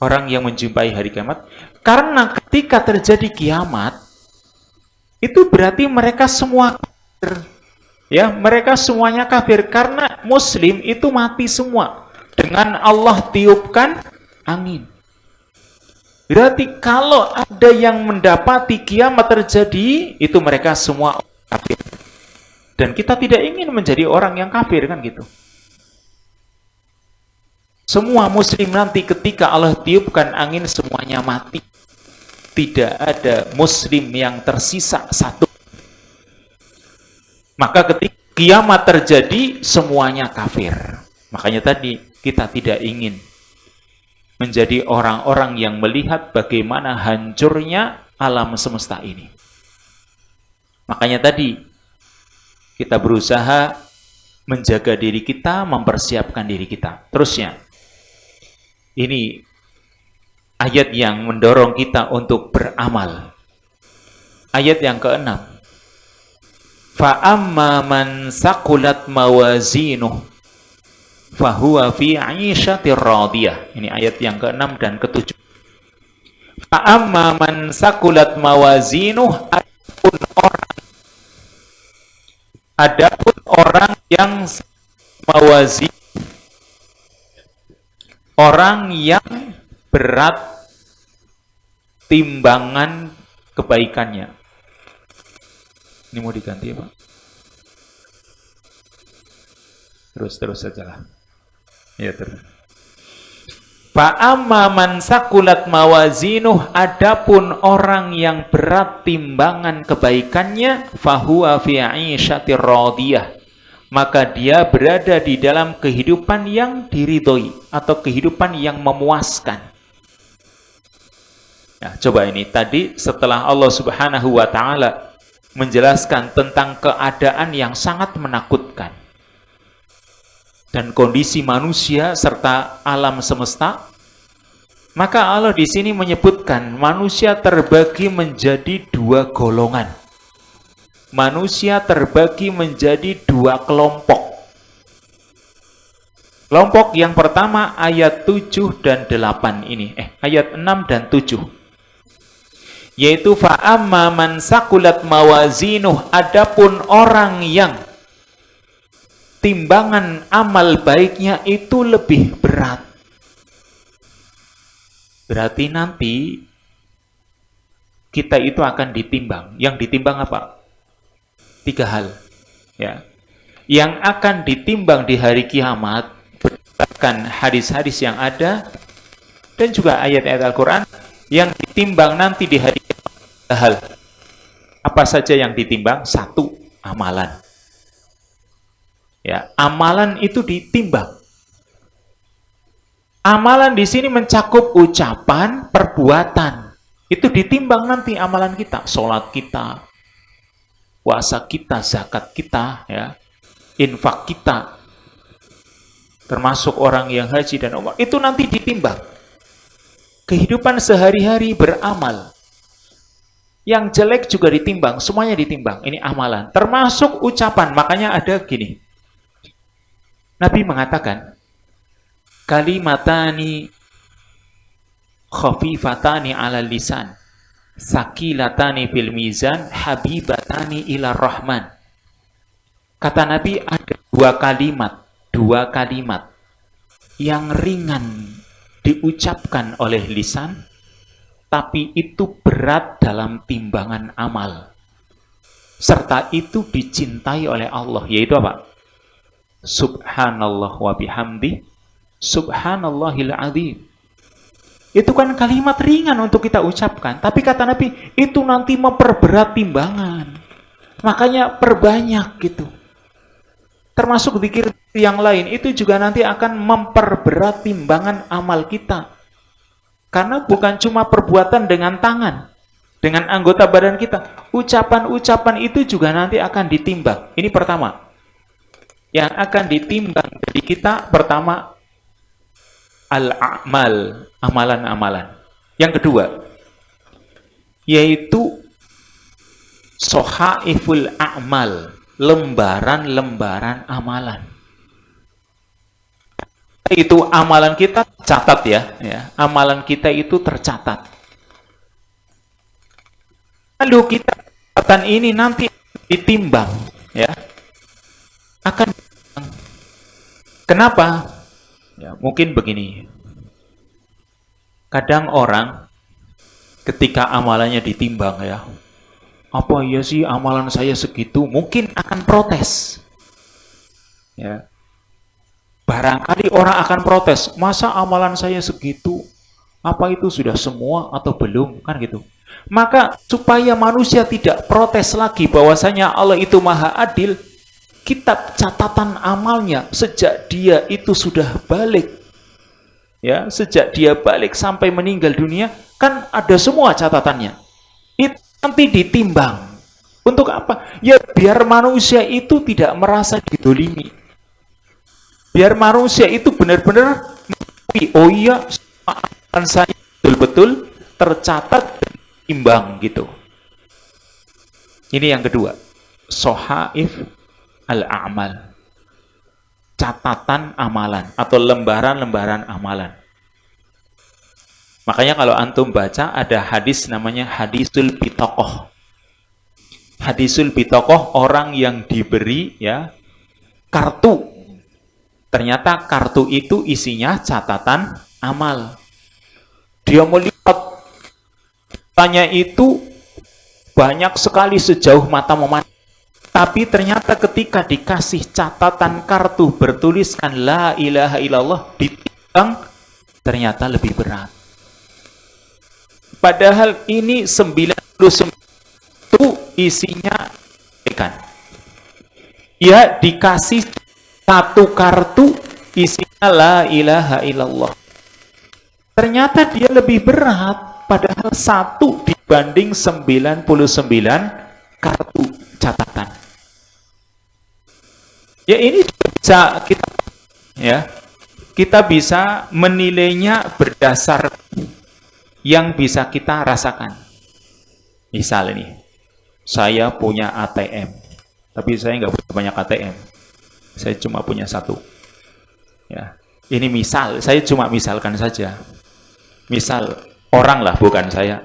Orang yang menjumpai hari kiamat. Karena ketika terjadi kiamat, itu berarti mereka semua kafir. Ya, mereka semuanya kafir karena muslim itu mati semua dengan Allah tiupkan angin. Berarti kalau ada yang mendapati kiamat terjadi, itu mereka semua kafir. Dan kita tidak ingin menjadi orang yang kafir kan gitu. Semua muslim nanti ketika Allah tiupkan angin semuanya mati. Tidak ada muslim yang tersisa satu. Maka ketika kiamat terjadi, semuanya kafir. Makanya tadi kita tidak ingin menjadi orang-orang yang melihat bagaimana hancurnya alam semesta ini. Makanya tadi kita berusaha menjaga diri kita, mempersiapkan diri kita. Terusnya, ini ayat yang mendorong kita untuk beramal. Ayat yang ke-6. Fa'amma man saqulat mawazinuh fahuwa fi 'ishatir radiyah. Ini ayat yang ke-6 dan ke-7. Fa'amma man saqulat mawazinuh, adapun orang yang mawazin, orang yang berat timbangan kebaikannya. Ini mau diganti ya Pak? Terus sajalah. Ya terus. Fa'amma man sakulat mawazinuh, adapun orang yang berat timbangan kebaikannya, fahuwa fi 'ishatir radiyah, maka dia berada di dalam kehidupan yang diridhoi atau kehidupan yang memuaskan. Nah, coba ini tadi setelah Allah Subhanahu wa taala menjelaskan tentang keadaan yang sangat menakutkan dan kondisi manusia serta alam semesta, maka Allah di sini menyebutkan manusia terbagi menjadi dua golongan. Manusia terbagi menjadi dua kelompok. Kelompok yang pertama ayat 7 dan 8 ini, ayat 6 dan 7. Yaitu fa'amma man sakulat mawazinuh, adapun orang yang timbangan amal baiknya itu lebih berat. Berarti nanti kita itu akan ditimbang. Yang ditimbang apa? 3 hal. Ya. Yang akan ditimbang di hari kiamat berdasarkan hadis-hadis yang ada dan juga ayat-ayat Al-Quran, yang ditimbang nanti di hari kiamat 3 hal. Apa saja yang ditimbang? 1, amalan. Ya, amalan itu ditimbang. Amalan di sini mencakup ucapan, perbuatan. Itu ditimbang nanti amalan kita, sholat kita, puasa kita, zakat kita, ya, infak kita, termasuk orang yang haji dan umrah. Itu nanti ditimbang. Kehidupan sehari-hari beramal. Yang jelek juga ditimbang, semuanya ditimbang. Ini amalan, termasuk ucapan. Makanya ada gini. Nabi mengatakan, kalimatani khafifatani ala lisan, sakilatani fil mizan, habibatani ila rahman. Kata Nabi, ada dua kalimat yang ringan diucapkan oleh lisan, tapi itu berat dalam timbangan amal, serta itu dicintai oleh Allah. Yaitu apa? Subhanallah wa bihamdi, subhanallahil azim. Itu kan kalimat ringan untuk kita ucapkan, tapi kata Nabi, itu nanti memperberat timbangan. Makanya perbanyak gitu. Termasuk zikir yang lain, itu juga nanti akan memperberat timbangan amal kita. Karena bukan cuma perbuatan dengan tangan, dengan anggota badan kita. Ucapan-ucapan itu juga nanti akan ditimbang. Ini pertama. Yang akan ditimbang dari kita, pertama, al-a'mal, amalan-amalan. Yang kedua, yaitu sohaiful a'mal, lembaran-lembaran amalan. Itu amalan kita catat ya, amalan kita itu tercatat. Lalu kita catatan ini nanti ditimbang, ya. Akan kenapa? Ya, mungkin begini. Kadang orang ketika amalannya ditimbang, ya, apa ya sih amalan saya segitu, mungkin akan protes. Ya. barangkali orang akan protes, masa amalan saya segitu? Apa itu sudah semua atau belum? Kan gitu. Maka supaya manusia tidak protes lagi bahwasanya Allah itu maha adil, kitab catatan amalnya sejak dia itu sudah balik, ya, sejak dia balik sampai meninggal dunia, kan ada semua catatannya. Itu nanti ditimbang. Untuk apa? Ya biar manusia itu tidak merasa didolimi. Biar manusia itu benar-benar mengakui, oh iya, amalan saya betul-betul tercatat dan timbang gitu. Ini yang kedua, sohaif al-a'mal, catatan amalan atau lembaran-lembaran amalan. Makanya kalau antum baca ada hadis namanya hadisul bitokoh. Hadisul bitokoh, orang yang diberi ya kartu. Ternyata kartu itu isinya catatan amal. Dia melihat tanya itu banyak sekali sejauh mata memandang. Tapi ternyata ketika dikasih catatan kartu bertuliskan la ilaha illallah, ditimbang ternyata lebih berat. Padahal ini 99 itu isinya ikan. Ya dikasih satu kartu isinya la ilaha illallah. Ternyata dia lebih berat, padahal satu dibanding 99 kartu catatan. Ya ini bisa kita bisa menilainya berdasar yang bisa kita rasakan. Misal ini, saya punya ATM, tapi saya nggak punya banyak ATM. Saya cuma punya satu. Ya, ini misal, saya cuma misalkan saja. Misal orang lah, bukan saya.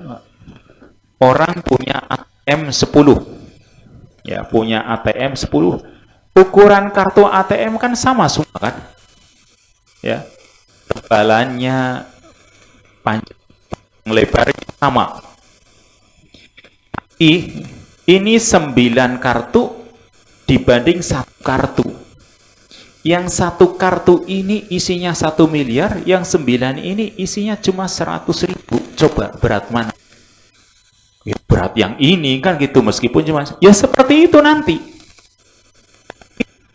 Orang punya ATM 10. Ya, punya ATM 10. Ukuran kartu ATM kan sama semua kan? Ya. Tebalannya, panjang, lebarnya sama. Ini 9 kartu dibanding 1 kartu. Yang 1 kartu ini isinya 1 miliar, yang 9 ini isinya cuma 100.000. Coba berat mana? Ya, berat yang ini kan gitu, meskipun cuma ya seperti itu nanti.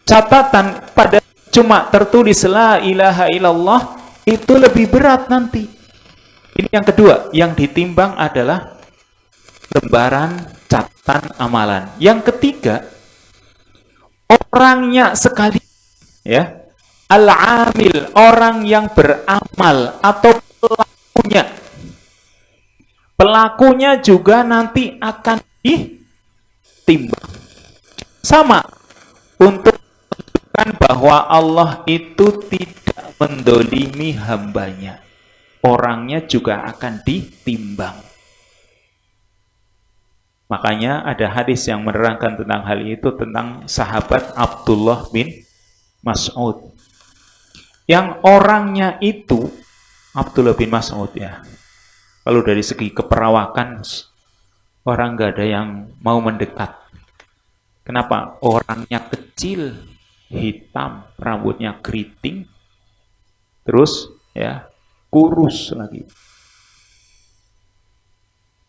Catatan pada cuma tertulis la ilaha illallah itu lebih berat nanti. Ini yang kedua, yang ditimbang adalah lembaran catatan amalan. Yang ketiga, orangnya sekali, ya, al-amil, orang yang beramal atau pelakunya juga nanti akan ditimbang. Sama, untuk menunjukkan bahwa Allah itu tidak mendolimi hambanya, orangnya juga akan ditimbang. Makanya ada hadis yang menerangkan tentang hal itu, tentang sahabat Abdullah bin Mas'ud. Yang orangnya itu, Abdullah bin Mas'ud ya, kalau dari segi keperawakan, orang gak ada yang mau mendekat. Kenapa? Orangnya kecil, hitam, rambutnya keriting, terus ya kurus lagi.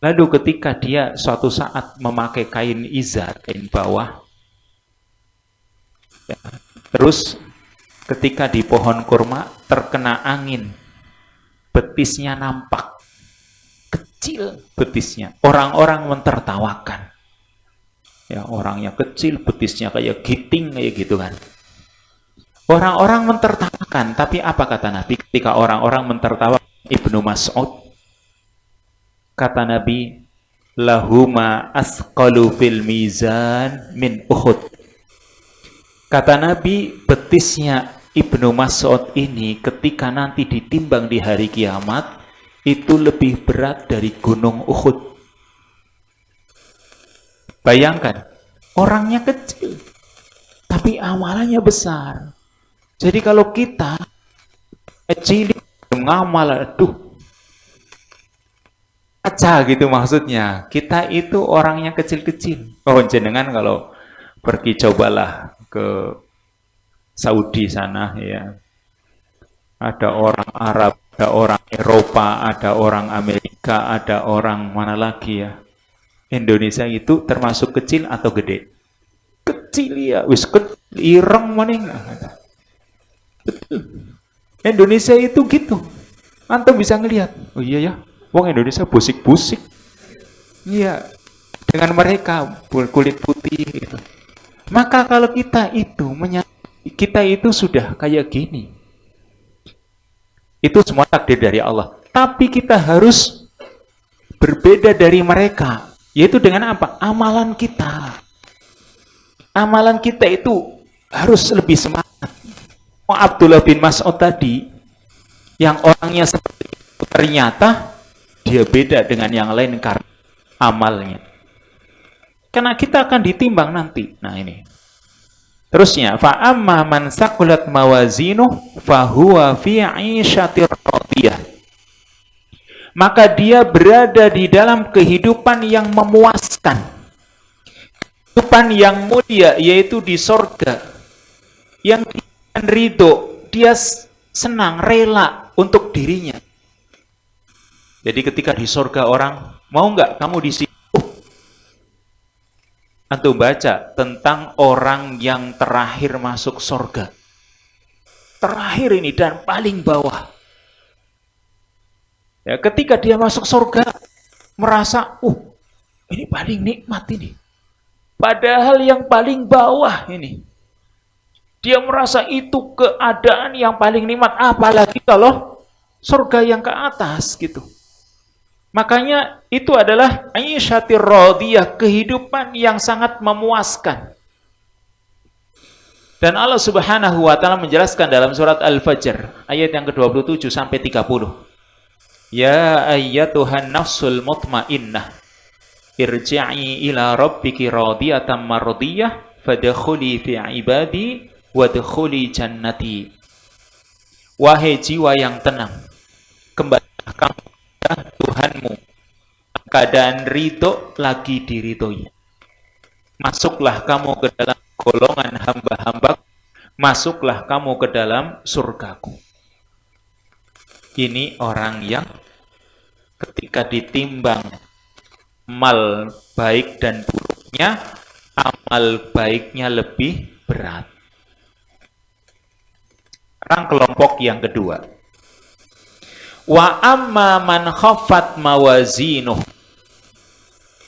Lalu ketika dia suatu saat memakai kain izar, kain bawah, ya, terus ketika di pohon kurma terkena angin, betisnya nampak, kecil betisnya. Orang-orang mentertawakan. Ya, orangnya kecil, betisnya kayak giting, kayak gitu kan. Orang-orang mentertawakan, tapi apa kata Nabi ketika orang-orang mentertawakan Ibnu Mas'ud? Kata Nabi, lahuma asqalu fil mizan min Uhud. Kata Nabi, betisnya Ibnu Mas'ud ini ketika nanti ditimbang di hari kiamat, itu lebih berat dari gunung Uhud. Bayangkan, orangnya kecil, tapi amalannya besar. Jadi kalau kita kecil ngamal, aduh, aja gitu maksudnya. Kita itu orangnya kecil-kecil. Oh, jenengan kalau pergi cobalah ke Saudi sana ya. ada orang Arab, ada orang Eropa, ada orang Amerika, ada orang mana lagi ya. Indonesia itu termasuk kecil atau gede? Kecil ya, wis ireng maning. Indonesia itu gitu. Antum bisa ngelihat. Oh iya ya, wong Indonesia busik-busik. Iya, dengan mereka kulit putih gitu. Maka kalau kita itu sudah kayak gini. Itu semua takdir dari Allah. Tapi kita harus berbeda dari mereka. Yaitu dengan apa? Amalan kita. Amalan kita itu harus lebih semangat. Abdullah bin Mas'ud tadi, yang orangnya seperti itu, ternyata dia beda dengan yang lain karena amalnya. Karena kita akan ditimbang nanti. Nah ini. Terusnya, fa'amma man saqulat mawazinuh fahuwa fi 'ishatir radiyah. Maka dia berada di dalam kehidupan yang memuaskan. Kehidupan yang mulia, yaitu di sorga. Yang dia ridho, dia senang, rela untuk dirinya. Jadi ketika di sorga orang, mau nggak kamu di sini? Antum baca tentang orang yang terakhir masuk sorga. Terakhir ini dan paling bawah. Ya, ketika dia masuk sorga, merasa, ini paling nikmat ini. Padahal yang paling bawah ini. Dia merasa itu keadaan yang paling nikmat. Apalagi kalau sorga yang ke atas gitu. Makanya itu adalah aisyatir radiyah, kehidupan yang sangat memuaskan. Dan Allah Subhanahu wa taala menjelaskan dalam surat Al-Fajr ayat yang ke-27 sampai 30. Ya ayyatuhan nafsul mutmainnah irji'i ila rabbiki radiyatan mardiyah fadkhuli fi ibadi wadkhuli jannati. Wahai jiwa yang tenang, kembalilah kamu Tuhanmu, keadaan ridho lagi diridhoi. Masuklah kamu ke dalam golongan hamba-hamba, masuklah kamu ke dalam surgaku. Ini orang yang ketika ditimbang amal baik dan buruknya, amal baiknya lebih berat. Orang kelompok yang kedua. Wa amma man khaffat mawazinuh.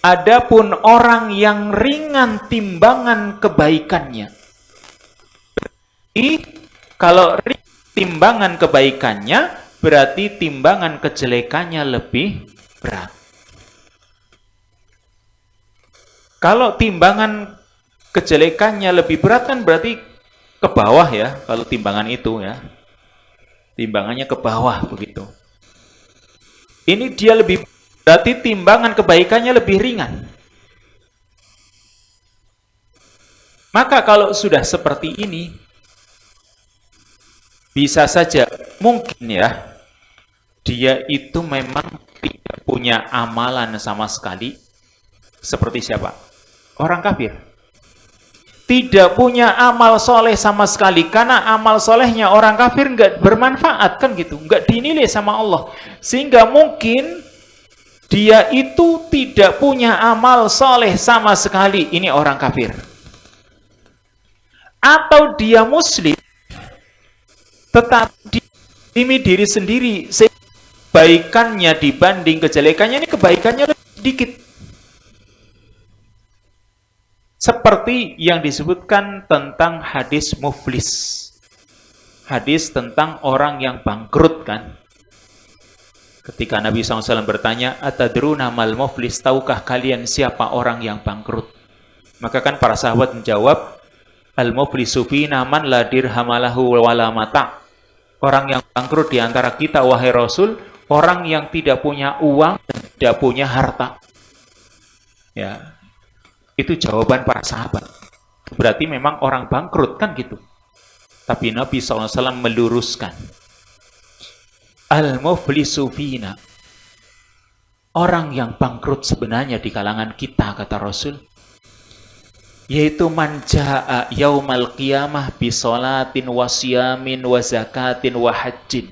Adapun orang yang ringan timbangan kebaikannya. Berarti kalau timbangan kebaikannya, berarti timbangan kejelekannya lebih berat. Kalau timbangan kejelekannya lebih berat kan berarti ke bawah ya, kalau timbangan itu ya. Timbangannya ke bawah begitu. Ini dia lebih, berarti timbangan kebaikannya lebih ringan. Maka kalau sudah seperti ini, bisa saja mungkin ya, dia itu memang tidak punya amalan sama sekali. Seperti siapa? Orang kafir. Tidak punya amal soleh sama sekali, karena amal solehnya orang kafir nggak bermanfaat kan gitu, nggak dinilai sama Allah, sehingga mungkin dia itu tidak punya amal soleh sama sekali. Ini orang kafir. Atau dia muslim, tetapi dimi diri sendiri, kebaikannya dibanding kejelekannya, ini kebaikannya lebih sedikit. Seperti yang disebutkan tentang hadis muflis. Hadis tentang orang yang bangkrut kan. Ketika Nabi SAW bertanya, atadruna mal muflis, tahukah kalian siapa orang yang bangkrut? Maka kan para sahabat menjawab, al-muflisu fina man la dirhamalahu wala mata. Orang yang bangkrut di antara kita, wahai Rasul, orang yang tidak punya uang dan tidak punya harta. Ya. Itu jawaban para sahabat. Berarti memang orang bangkrut kan gitu. Tapi Nabi SAW meluruskan. Al-muflisu fina. Orang yang bangkrut sebenarnya di kalangan kita, kata Rasul. yaitu man jaa yaumal qiyamah bi sholatin wa siyamin wa zakatin wa hajjin.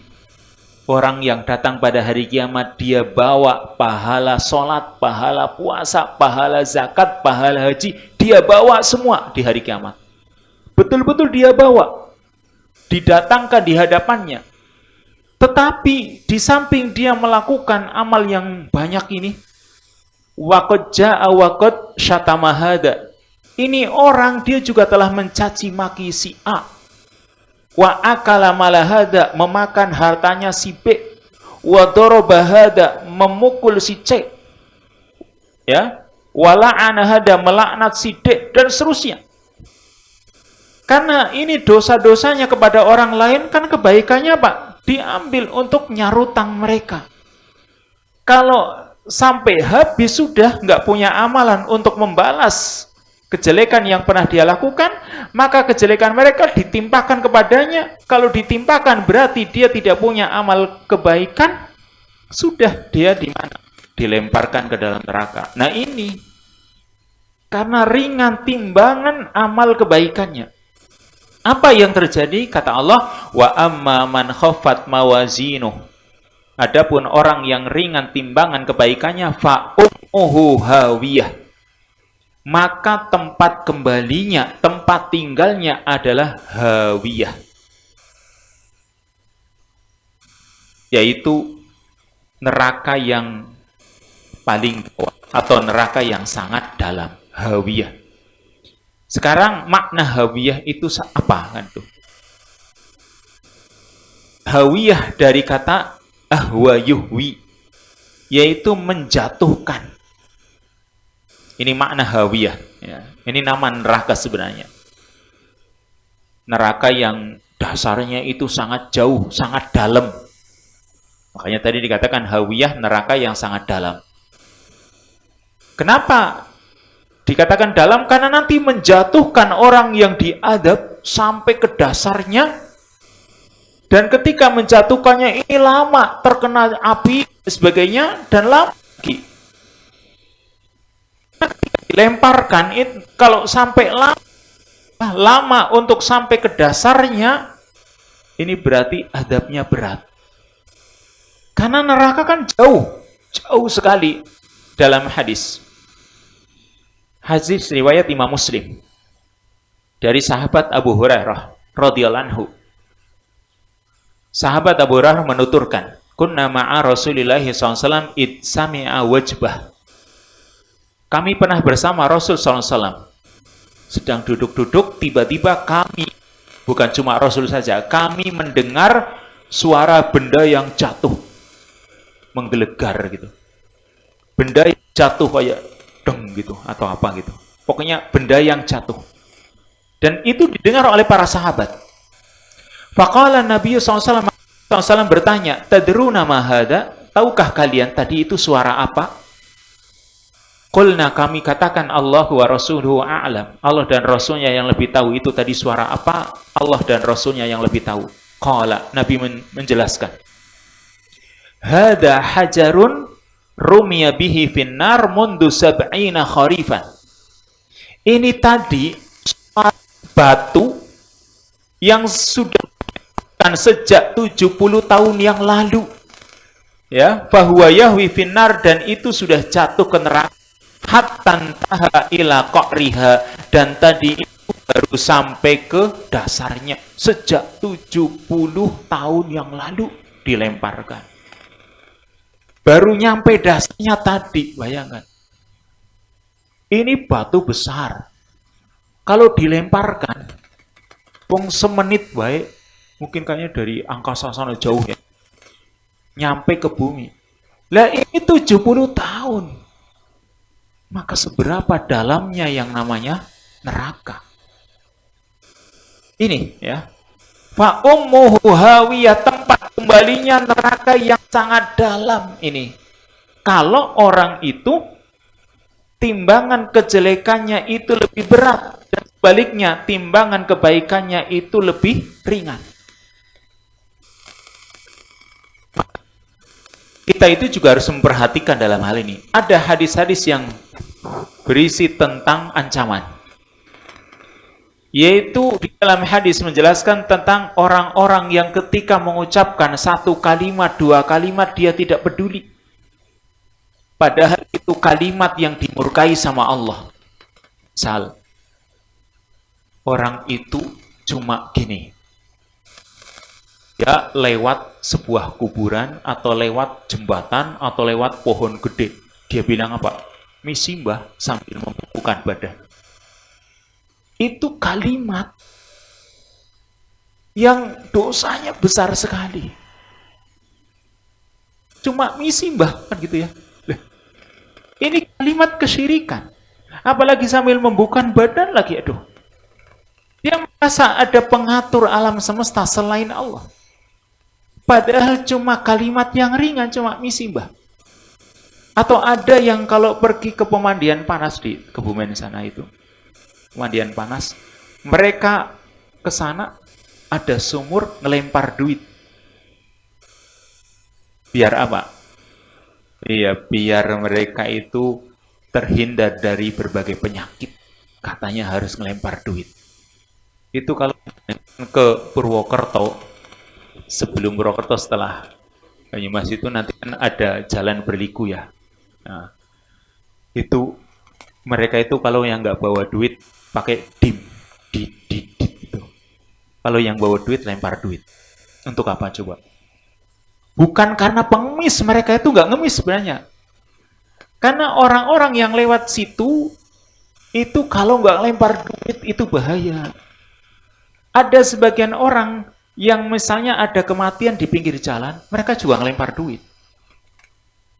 Orang yang datang pada hari kiamat, dia bawa pahala sholat, pahala puasa, pahala zakat, pahala haji. Dia bawa semua di hari kiamat. Betul-betul dia bawa. Didatangkan di hadapannya. Tetapi di samping dia melakukan amal yang banyak ini, waqad jaa waqad syatama hada. Ini orang dia juga telah mencaci maki si A. Wa akala malahada, memakan hartanya si B. Wa daraba hada, memukul si C. Ya, wa la'ana hada, melaknat si D, dan seterusnya. Karena ini dosa-dosanya kepada orang lain, kan kebaikannya Pak diambil untuk nyarutang mereka. Kalau sampai habis sudah nggak punya amalan untuk membalas kejelekan yang pernah dia lakukan, maka kejelekan mereka ditimpakan kepadanya. Kalau ditimpakan berarti dia tidak punya amal kebaikan, sudah dia di mana? Dilemparkan ke dalam neraka. Nah ini karena ringan timbangan amal kebaikannya. Apa yang terjadi? Kata Allah, wa amma man khaffat mawazinuh. Adapun orang yang ringan timbangan kebaikannya, fa ummuhu hawiyah. Maka tempat kembalinya, tempat tinggalnya adalah hawiyah, yaitu neraka yang paling bawah atau neraka yang sangat dalam, hawiyah. Sekarang makna hawiyah itu apa kan tuh? Hawiyah dari kata ahwa yuhwi, yaitu menjatuhkan. Ini makna hawiyah. Ya. Ini nama neraka sebenarnya. Neraka yang dasarnya itu sangat jauh, sangat dalam. Makanya tadi dikatakan hawiyah, neraka yang sangat dalam. Kenapa dikatakan dalam? Karena nanti menjatuhkan orang yang diadab sampai ke dasarnya. Dan ketika menjatuhkannya ini lama, terkena api dan sebagainya, dan lama lagi. Dilemparkan, kalau sampai lama untuk sampai ke dasarnya, ini berarti adabnya berat. Karena neraka kan jauh sekali. Dalam hadis riwayat Imam Muslim dari sahabat Abu Hurairah radhiyallahu anhu. Sahabat Abu Hurairah menuturkan, kunna ma'a Rasulillah SAW id sami'a wajbah. Kami pernah bersama Rasul SAW. Sedang duduk-duduk, tiba-tiba kami, bukan cuma Rasul saja, kami mendengar suara benda yang jatuh. Menggelegar gitu. Benda yang jatuh kayak deng gitu, atau apa gitu. Pokoknya benda yang jatuh. Dan itu didengar oleh para sahabat. Faqala Nabi SAW bertanya, tadruna ma hada? Tahukah kalian tadi itu suara apa? Qulna, kami katakan Allah wa rasuluhu a'lam. Allah dan Rasulnya yang lebih tahu itu tadi suara apa. Allah dan Rasulnya yang lebih tahu. Qala, Nabi menjelaskan. Hada hajarun rumiya bihi finnar mundu sab'ina kharifan. Ini tadi batu yang sudah sejak 70 tahun yang lalu. Ya, fahuwa yahwi finnar, dan itu sudah jatuh ke neraka. Hatta taha ila qa'riha, dan tadi itu baru sampai ke dasarnya sejak 70 tahun yang lalu dilemparkan. Baru nyampe dasarnya tadi, bayangkan. Ini batu besar. Kalau dilemparkan, wong semenit baik, mungkin kayaknya dari angkasa sana jauh ya. Nyampe ke bumi. Lah ini 70 tahun. Maka seberapa dalamnya yang namanya neraka. Ini ya. Fa ummuhu hawiyah, tempat kembalinya neraka yang sangat dalam ini. Kalau orang itu timbangan kejelekannya itu lebih berat, dan sebaliknya timbangan kebaikannya itu lebih ringan. Kita itu juga harus memperhatikan dalam hal ini. Ada hadis-hadis yang berisi tentang ancaman. Yaitu di dalam hadis menjelaskan tentang orang-orang yang ketika mengucapkan satu kalimat, dua kalimat, dia tidak peduli. Padahal itu kalimat yang dimurkai sama Allah. Misal, orang itu cuma gini, ya lewat sebuah kuburan, atau lewat jembatan, atau lewat pohon gede. Dia bilang apa? Misi mbah, sambil membukukan badan. Itu kalimat yang dosanya besar sekali. Cuma misi mbah, kan gitu ya. Ini kalimat kesyirikan. Apalagi sambil membuka badan lagi, aduh. Dia merasa ada pengatur alam semesta selain Allah. Padahal cuma kalimat yang ringan, cuma misi mbah. Atau ada yang kalau pergi ke pemandian panas di Kebumen sana itu. Pemandian panas, mereka ke sana ada sumur ngelempar duit. Biar apa? Iya, biar mereka itu terhindar dari berbagai penyakit. Katanya harus ngelempar duit. Itu kalau ke Purwokerto, sebelum Purwokerto setelah Banyumas itu nanti kan ada jalan berliku ya. Nah, itu mereka itu kalau yang nggak bawa duit pakai dim gitu. Kalau yang bawa duit lempar duit. Untuk apa coba? Bukan karena pengemis, mereka itu nggak ngemis sebenarnya. Karena orang-orang yang lewat situ itu kalau nggak lempar duit itu bahaya. Ada sebagian orang yang misalnya ada kematian di pinggir jalan, mereka juga ngelempar duit.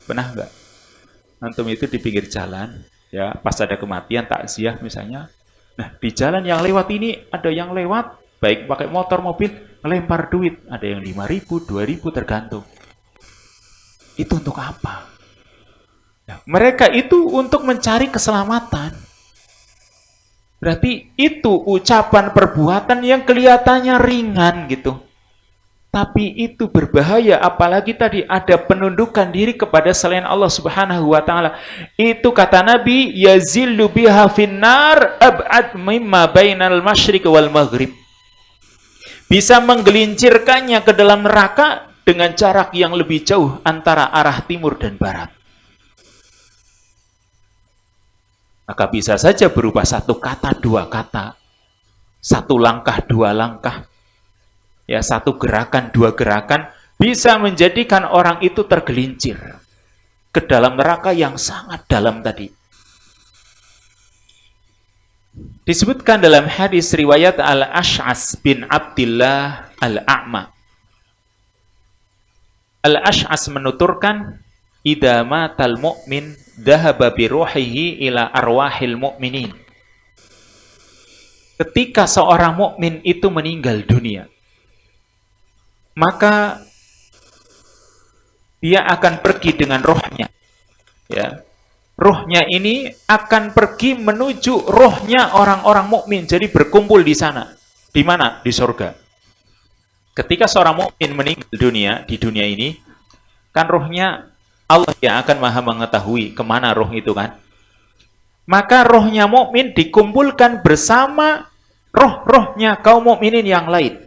Pernah nggak? Antum itu di pinggir jalan, ya pas ada kematian takziah misalnya. Nah, di jalan yang lewat ini ada yang lewat, baik pakai motor, mobil, ngelempar duit. Ada yang 5.000, 2.000 tergantung. Itu untuk apa? Nah, mereka itu untuk mencari keselamatan. Berarti itu ucapan perbuatan yang kelihatannya ringan gitu. Tapi itu berbahaya, apalagi tadi ada penundukan diri kepada selain Allah Subhanahu wa taala. Itu kata Nabi, yazillu biha finnar ab'ad mimma bainal masyriq wal maghrib. Bisa menggelincirkannya ke dalam neraka dengan jarak yang lebih jauh antara arah timur dan barat. Maka bisa saja berupa satu kata, dua kata, satu langkah, dua langkah. Ya, satu gerakan, dua gerakan bisa menjadikan orang itu tergelincir ke dalam neraka yang sangat dalam tadi. Disebutkan dalam hadis riwayat Al-Ash'as bin Abdillah Al-A'ma. Al-Ash'as menuturkan, "Idza matal mu'min dhahaba bi ruhihi ila arwahil mu'minin." Ketika seorang mukmin itu meninggal dunia, maka dia akan pergi dengan rohnya. Ya. Rohnya ini akan pergi menuju rohnya orang-orang mukmin. Jadi berkumpul di sana. Di mana? Di surga. Ketika seorang mukmin meninggal dunia di dunia ini, kan rohnya Allah yang akan maha mengetahui kemana roh itu kan. Maka rohnya mukmin dikumpulkan bersama roh-rohnya kaum mukminin yang lain.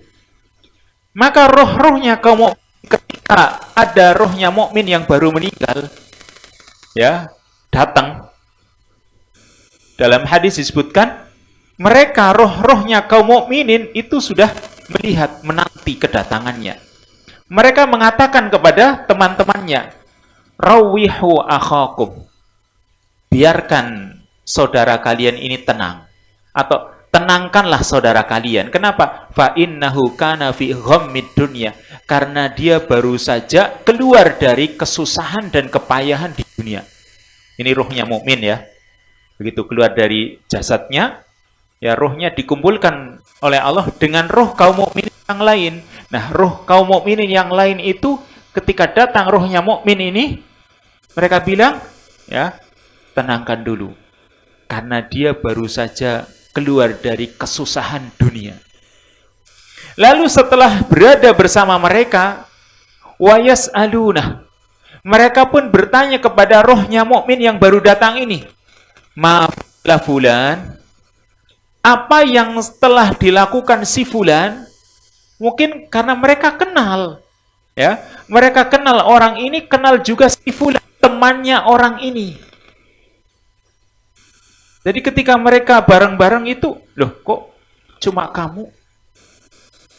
Maka roh-rohnya kaum mukmin, ketika ada rohnya mukmin yang baru meninggal, ya, datang. Dalam hadis disebutkan, mereka roh-rohnya kaum mukminin itu sudah melihat, menanti kedatangannya. Mereka mengatakan kepada teman-temannya, "Rawihu akhakum." Biarkan saudara kalian ini tenang, atau tenangkanlah saudara kalian. Kenapa? Fa innahu kana fi ghammid dunya. Karena dia baru saja keluar dari kesusahan dan kepayahan di dunia. Ini ruhnya mukmin ya. Begitu keluar dari jasadnya, ya ruhnya dikumpulkan oleh Allah dengan ruh kaum mukmin yang lain. Nah, ruh kaum mukminin yang lain itu ketika datang ruhnya mukmin ini, mereka bilang, ya, tenangkan dulu. Karena dia baru saja keluar dari kesusahan dunia. Lalu setelah berada bersama mereka, wayas aluna, mereka pun bertanya kepada rohnya mukmin yang baru datang ini, maaf fulan, apa yang telah dilakukan si fulan, mungkin karena mereka kenal, ya, mereka kenal orang ini, kenal juga si fulan, temannya orang ini. Jadi ketika mereka bareng-bareng itu, loh kok cuma kamu?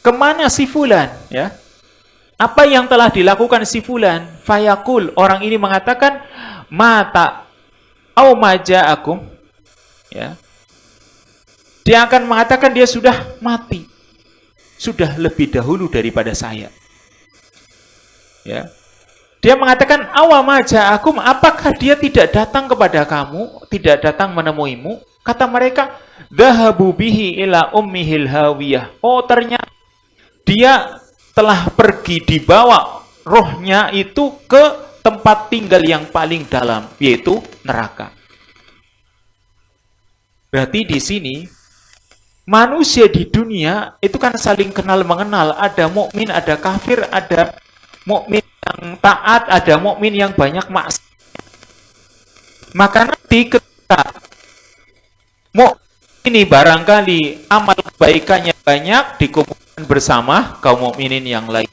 Kemana si fulan? Ya, apa yang telah dilakukan si fulan? Fayakul, orang ini mengatakan, mata au maja'akum, ya. Dia akan mengatakan dia sudah mati. Sudah lebih dahulu daripada saya. Ya. Dia mengatakan, awama ja'akum, apakah dia tidak datang kepada kamu, tidak datang menemuimu? Kata mereka, dhahabu bihi ila ummihil hawiyah. Oh, ternyata dia telah pergi, dibawa rohnya itu ke tempat tinggal yang paling dalam, yaitu neraka. Berarti di sini manusia di dunia itu kan saling kenal mengenal, ada mukmin, ada kafir, ada mukmin yang taat, ada mukmin yang banyak maksiat. Maka nanti ketika ini barangkali amal kebaikannya banyak, dikumpulkan bersama kaum mukminin yang lain.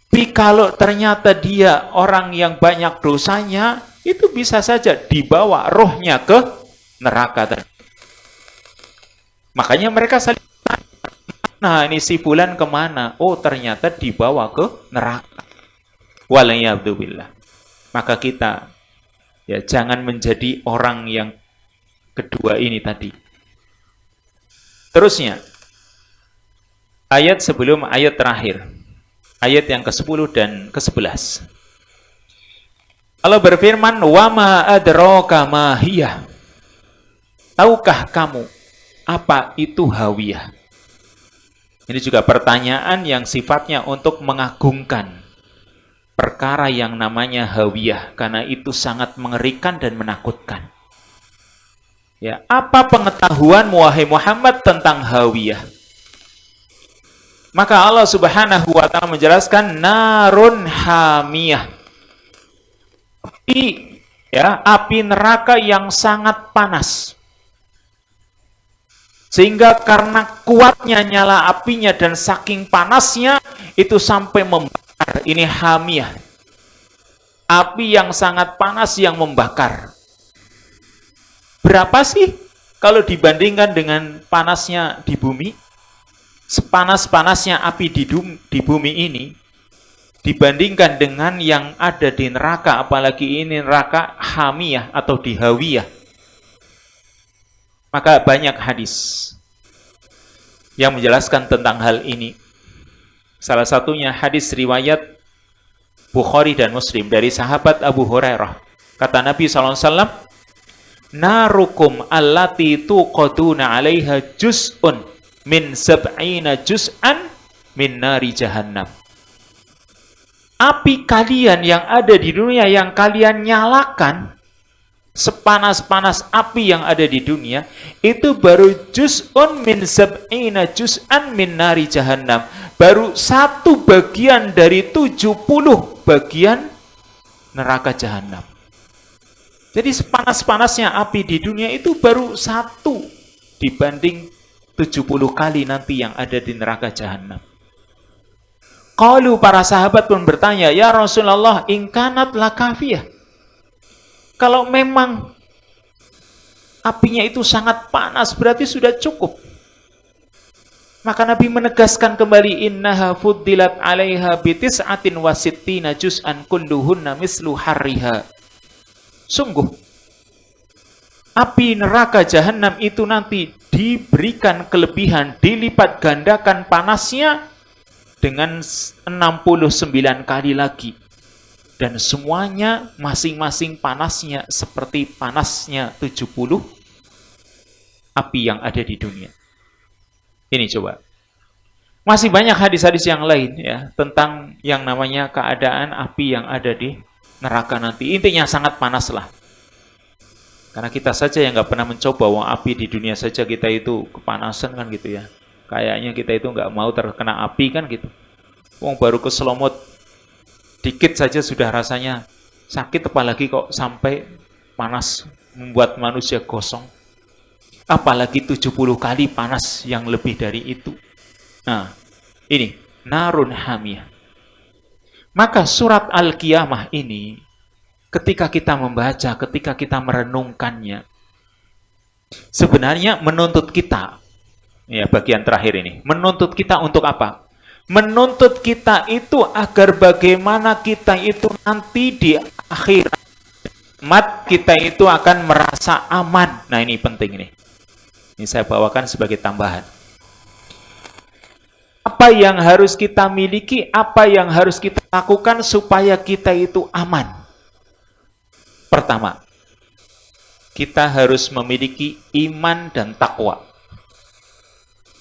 Tapi kalau ternyata dia orang yang banyak dosanya, itu bisa saja dibawa rohnya ke neraka tadi. Makanya mereka saling tanya, nah ini si fulan kemana? Oh, ternyata dibawa ke neraka. Walayyadubillah. Maka kita ya jangan menjadi orang yang kedua ini tadi. Terusnya, ayat sebelum ayat terakhir, ayat yang ke-10 dan ke-11. Allah berfirman, wa ma adraka ma hiya. Tahukah kamu apa itu hawiyah? Ini juga pertanyaan yang sifatnya untuk mengagungkan perkara yang namanya hawiyah, karena itu sangat mengerikan dan menakutkan. Ya, apa pengetahuanmu wahai Muhammad tentang hawiyah? Maka Allah Subhanahu wa taala menjelaskan, narun hamiyah. Api neraka yang sangat panas. Sehingga karena kuatnya nyala apinya dan saking panasnya, itu sampai membakar. Ini hamiyah. Api yang sangat panas yang membakar. Berapa sih kalau dibandingkan dengan panasnya di bumi? Sepanas-panasnya api di bumi ini, dibandingkan dengan yang ada di neraka, apalagi ini neraka hamiyah atau di hawiyah. Maka banyak hadis yang menjelaskan tentang hal ini. Salah satunya hadis riwayat Bukhari dan Muslim dari sahabat Abu Hurairah. Kata Nabi SAW, narukum allati tuqaduna alaiha juz'un min sab'ina juz'an min nari jahannam. Api kalian yang ada di dunia, yang kalian nyalakan, sepanas-panas api yang ada di dunia, itu baru juz'un min sab'ina juz'an min nari jahannam. Baru 1 bagian dari 70 bagian neraka jahannam. Jadi sepanas-panasnya api di dunia itu baru 1 dibanding 70 kali nanti yang ada di neraka jahannam. Qalu, para sahabat pun bertanya, ya Rasulullah, in kanat lakafiyah. Kalau memang apinya itu sangat panas, berarti sudah cukup. Maka Nabi menegaskan kembali, innaha fuddilat 'alaiha bi tis'atin wa sittina juz'an kulluhunna mislu harriha. Sungguh, api neraka jahanam itu nanti diberikan kelebihan, dilipat gandakan panasnya dengan 69 kali lagi. Dan semuanya masing-masing panasnya seperti panasnya 70 api yang ada di dunia. Ini coba. Masih banyak hadis-hadis yang lain ya tentang yang namanya keadaan api yang ada di neraka nanti. Intinya sangat panas lah. Karena kita saja yang nggak pernah mencoba, wong api di dunia saja kita itu kepanasan kan gitu ya. Kayaknya kita itu nggak mau terkena api kan gitu. Wong baru keselomot dikit saja sudah rasanya sakit, apalagi kok sampai panas membuat manusia gosong. Apalagi 70 kali panas yang lebih dari itu. Nah, ini narun hamiyah. Maka surat Al-Qiyamah ini ketika kita membaca, ketika kita merenungkannya, sebenarnya menuntut kita, ya bagian terakhir ini, menuntut kita untuk apa? Menuntut kita itu agar bagaimana kita itu nanti di akhirat kita itu akan merasa aman. Nah ini penting ini. Ini saya bawakan sebagai tambahan. Apa yang harus kita miliki, apa yang harus kita lakukan supaya kita itu aman? Pertama, kita harus memiliki iman dan takwa.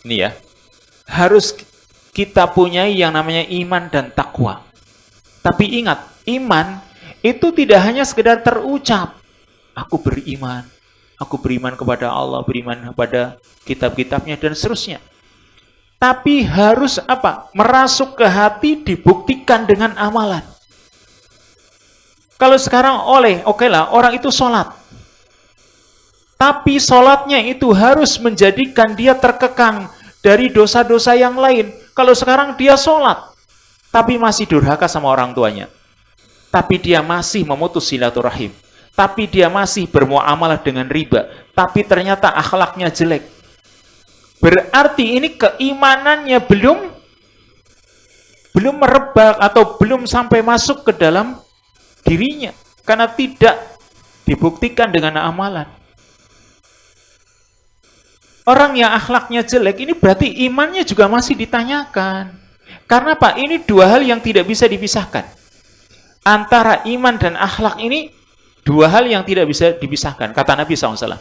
Ini ya, harus kita punyai yang namanya iman dan takwa. Tapi ingat, iman itu tidak hanya sekedar terucap. Aku beriman kepada Allah, beriman kepada kitab-kitabnya dan seterusnya. Tapi harus apa? Merasuk ke hati, dibuktikan dengan amalan. Kalau sekarang oke lah, orang itu sholat. Tapi sholatnya itu harus menjadikan dia terkekang dari dosa-dosa yang lain. Kalau sekarang dia sholat, tapi masih durhaka sama orang tuanya. Tapi dia masih memutus silaturahim. Tapi dia masih bermuamalah dengan riba. Tapi ternyata akhlaknya jelek. Berarti ini keimanannya belum merebak atau belum sampai masuk ke dalam dirinya. Karena tidak dibuktikan dengan amalan. Orang yang akhlaknya jelek ini berarti imannya juga masih ditanyakan. Karena apa? Ini dua hal yang tidak bisa dipisahkan. Antara iman dan akhlak ini dua hal yang tidak bisa dipisahkan. Kata Nabi SAW.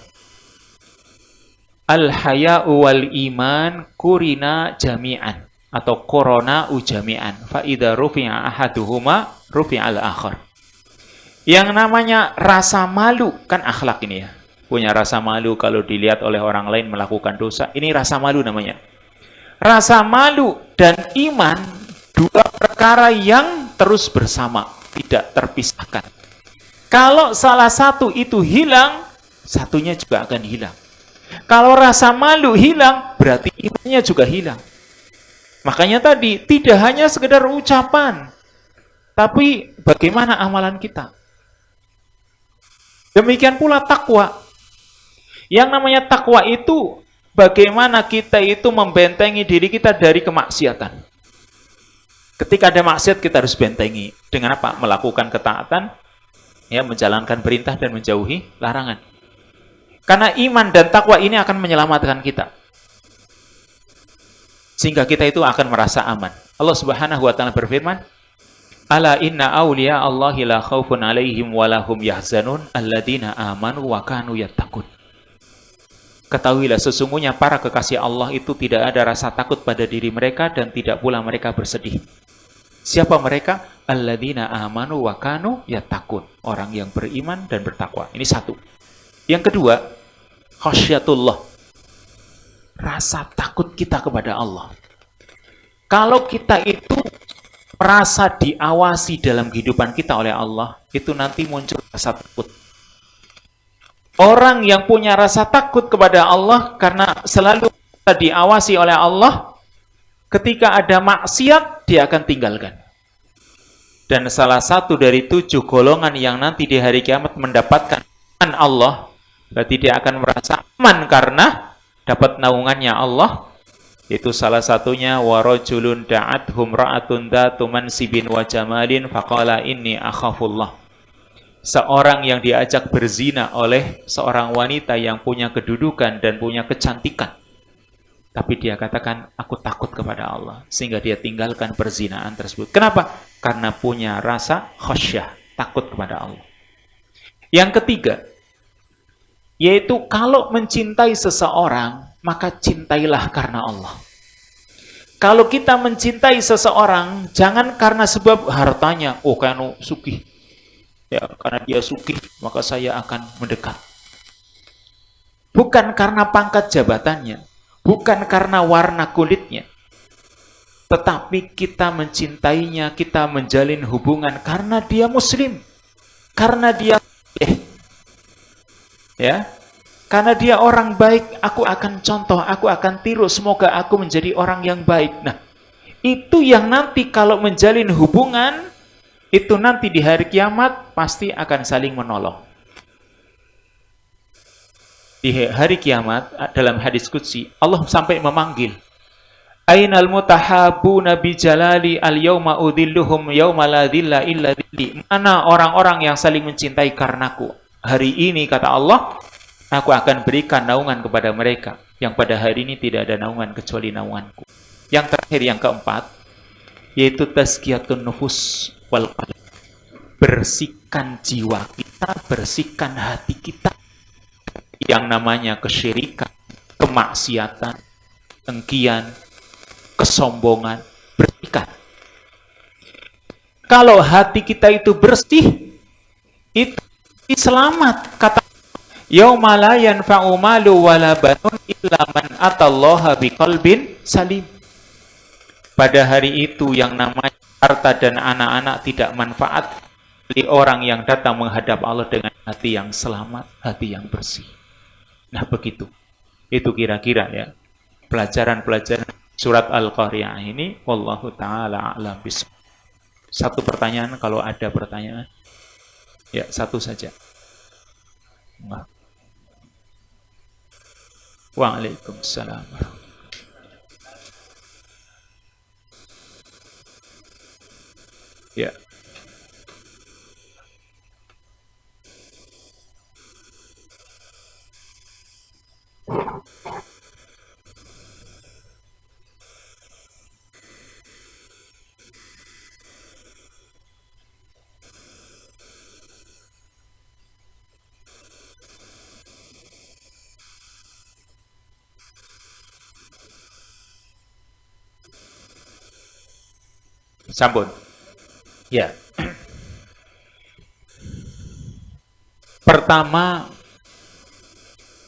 Al-haya'u wal iman kurina jami'an. Atau korona ujami'an. Fa'idha rufi'a ahaduhuma rufi'al akhar. Yang namanya rasa malu, kan akhlak ini ya. Punya rasa malu kalau dilihat oleh orang lain melakukan dosa. Ini rasa malu namanya. Rasa malu dan iman, dua perkara yang terus bersama. Tidak terpisahkan. Kalau salah satu itu hilang, satunya juga akan hilang. Kalau rasa malu hilang, berarti imannya juga hilang. Makanya tadi, tidak hanya sekedar ucapan, tapi bagaimana amalan kita. Demikian pula takwa. Yang namanya takwa itu, bagaimana kita itu membentengi diri kita dari kemaksiatan. Ketika ada maksiat, kita harus bentengi. Dengan apa? Melakukan ketaatan, ya, menjalankan perintah dan menjauhi larangan. Karena iman dan takwa ini akan menyelamatkan kita. Sehingga kita itu akan merasa aman. Allah Subhanahu wa taala berfirman, "Ala inna awliya Allahi la khaufun 'alaihim wa lahum yahzanun alladzina amanu wa kanu yattaqun." Ketahuilah sesungguhnya para kekasih Allah itu tidak ada rasa takut pada diri mereka dan tidak pula mereka bersedih. Siapa mereka? Alladzina amanu wa kanu yattaqun. Orang yang beriman dan bertakwa. Ini satu. Yang kedua, khasyatullah. Rasa takut kita kepada Allah. Kalau kita itu merasa diawasi dalam kehidupan kita oleh Allah, itu nanti muncul rasa takut. Orang yang punya rasa takut kepada Allah karena selalu diawasi oleh Allah, ketika ada maksiat, dia akan tinggalkan. Dan salah satu dari 7 golongan yang nanti di hari kiamat mendapatkan Allah, berarti dia akan merasa aman karena dapat naungannya Allah. Itu salah satunya warajulun da'athum ra'atun dzatu mansibin wa jamalin faqala inni akhafullah. Seorang yang diajak berzina oleh seorang wanita yang punya kedudukan dan punya kecantikan. Tapi dia katakan, aku takut kepada Allah. Sehingga dia tinggalkan perzinaan tersebut. Kenapa? Karena punya rasa khasyah, takut kepada Allah. Yang ketiga, yaitu kalau mencintai seseorang, maka cintailah karena Allah. Kalau kita mencintai seseorang, jangan karena sebab hartanya. Oh, kanu sugih. Ya, karena dia sugih, maka saya akan mendekat. Bukan karena pangkat jabatannya, bukan karena warna kulitnya, tetapi kita mencintainya, kita menjalin hubungan karena dia muslim, karena dia ya, Karena dia orang baik, aku akan contoh, aku akan tiru, semoga aku menjadi orang yang baik. Nah, itu yang nanti kalau menjalin hubungan, itu nanti di hari kiamat pasti akan saling menolong. Di hari kiamat, dalam hadis qudsi, Allah sampai memanggil, Ainal mutahabuna bi jalali al-yawma udhilluhum yawma la dhilla illa dhilli. Mana orang-orang yang saling mencintai karenaku? Hari ini, kata Allah, aku akan berikan naungan kepada mereka, yang pada hari ini tidak ada naungan kecuali naunganku. Yang terakhir, yang keempat, yaitu tazkiyatun nufus wal qalb. Bersihkan jiwa kita, bersihkan hati kita. Yang namanya kesyirikan, kemaksiatan, dengkian, kesombongan, bersihkan. Kalau hati kita itu bersih, itu selamat. Kata yauma la yanfa'u malu wala banun illa man atallaha biqalbin salim. Pada hari itu yang namanya harta dan anak-anak tidak manfaat bagi orang yang datang menghadap Allah dengan hati yang selamat, hati yang bersih. Nah, begitu. Itu kira-kira ya pelajaran-pelajaran surat Al-Qari'ah ini. Wallahu ta'ala a'lam bishawab. Satu pertanyaan kalau ada pertanyaan. Ya, satu saja. Waalaikumsalam. Ya. Sampun. Ya. Pertama,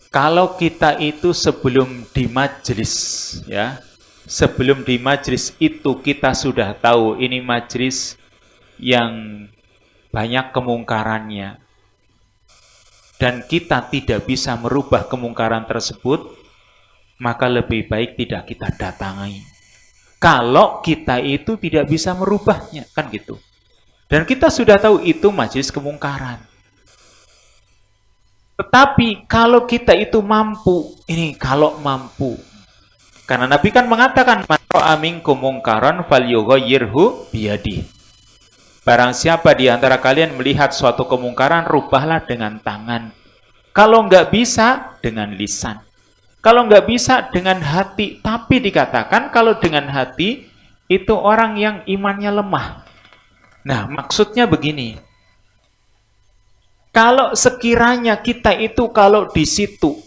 kalau kita itu sebelum di majelis, ya, sebelum di majelis itu kita sudah tahu ini majelis yang banyak kemungkarannya, dan kita tidak bisa merubah kemungkaran tersebut, maka lebih baik tidak kita datangi. Kalau kita itu tidak bisa merubahnya, kan gitu. Dan kita sudah tahu itu majelis kemungkaran. Tetapi kalau kita itu mampu, ini kalau mampu. Karena Nabi kan mengatakan, man ra'a minkum mungkaran falyughayyirhu biyadihi. Barang siapa di antara kalian melihat suatu kemungkaran, rubahlah dengan tangan. Kalau nggak bisa, dengan lisan. Kalau nggak bisa, dengan hati. Tapi dikatakan kalau dengan hati, itu orang yang imannya lemah. Nah, maksudnya begini. Kalau sekiranya kita itu kalau di situ,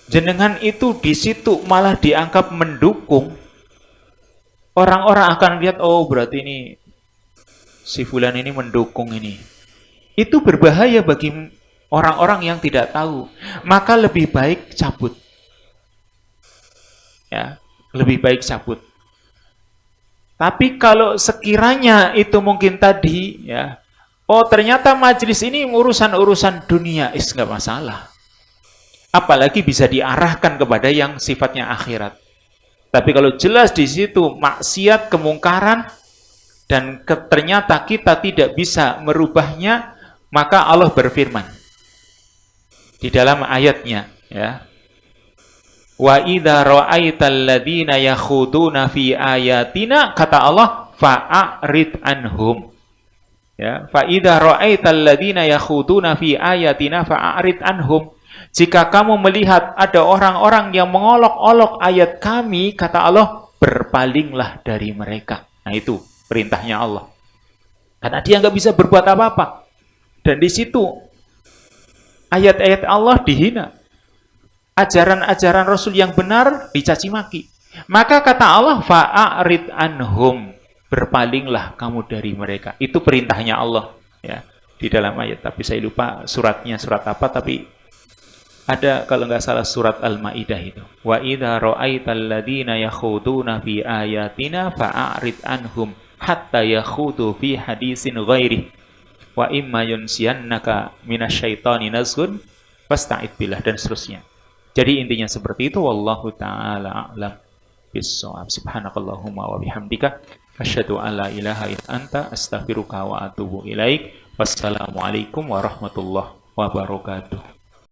jenengan itu di situ malah dianggap mendukung, orang-orang akan lihat, oh berarti ini si fulan ini mendukung ini. Itu berbahaya bagi orang-orang yang tidak tahu. Maka lebih baik cabut. Ya, lebih baik cabut. Tapi kalau sekiranya itu mungkin tadi, ya, oh ternyata majelis ini urusan-urusan dunia, nggak masalah. Apalagi bisa diarahkan kepada yang sifatnya akhirat. Tapi kalau jelas di situ maksiat, kemungkaran, dan ternyata kita tidak bisa merubahnya, maka Allah berfirman di dalam ayatnya, ya, wa idza ra'aital ladzina yakhuduna fi ayatina, kata Allah, fa'arid anhum. Ya, fa idza ra'aital ladzina yakhuduna fi ayatina fa'arid anhum. Jika kamu melihat ada orang-orang yang mengolok-olok ayat kami, kata Allah, berpalinglah dari mereka. Nah, itu perintahnya Allah. Karena dia nggak bisa berbuat apa-apa. Dan di situ ayat-ayat Allah dihina. Ajaran-ajaran Rasul yang benar dicaci maki. Maka kata Allah, fa'arid anhum. Berpalinglah kamu dari mereka. Itu perintahnya Allah, ya, di dalam ayat. Tapi saya lupa suratnya, surat apa, tapi ada kalau nggak salah surat Al-Maidah itu. Wa idza ra'aital ladzina yakhuduna fi ayatina fa'arid anhum hatta yakhudu fi hadisin ghairi. wa imma yunsiyannaka minasyaitani nazghun fasta'id billah, dan seterusnya. Jadi intinya seperti itu, wallahu taala a'lam bissawab. Subhanakallahumma wa bihamdika asyhadu an la ilaha illa anta astaghfiruka wa atubu ilaik. Wassalamualaikum warahmatullahi wabarakatuh.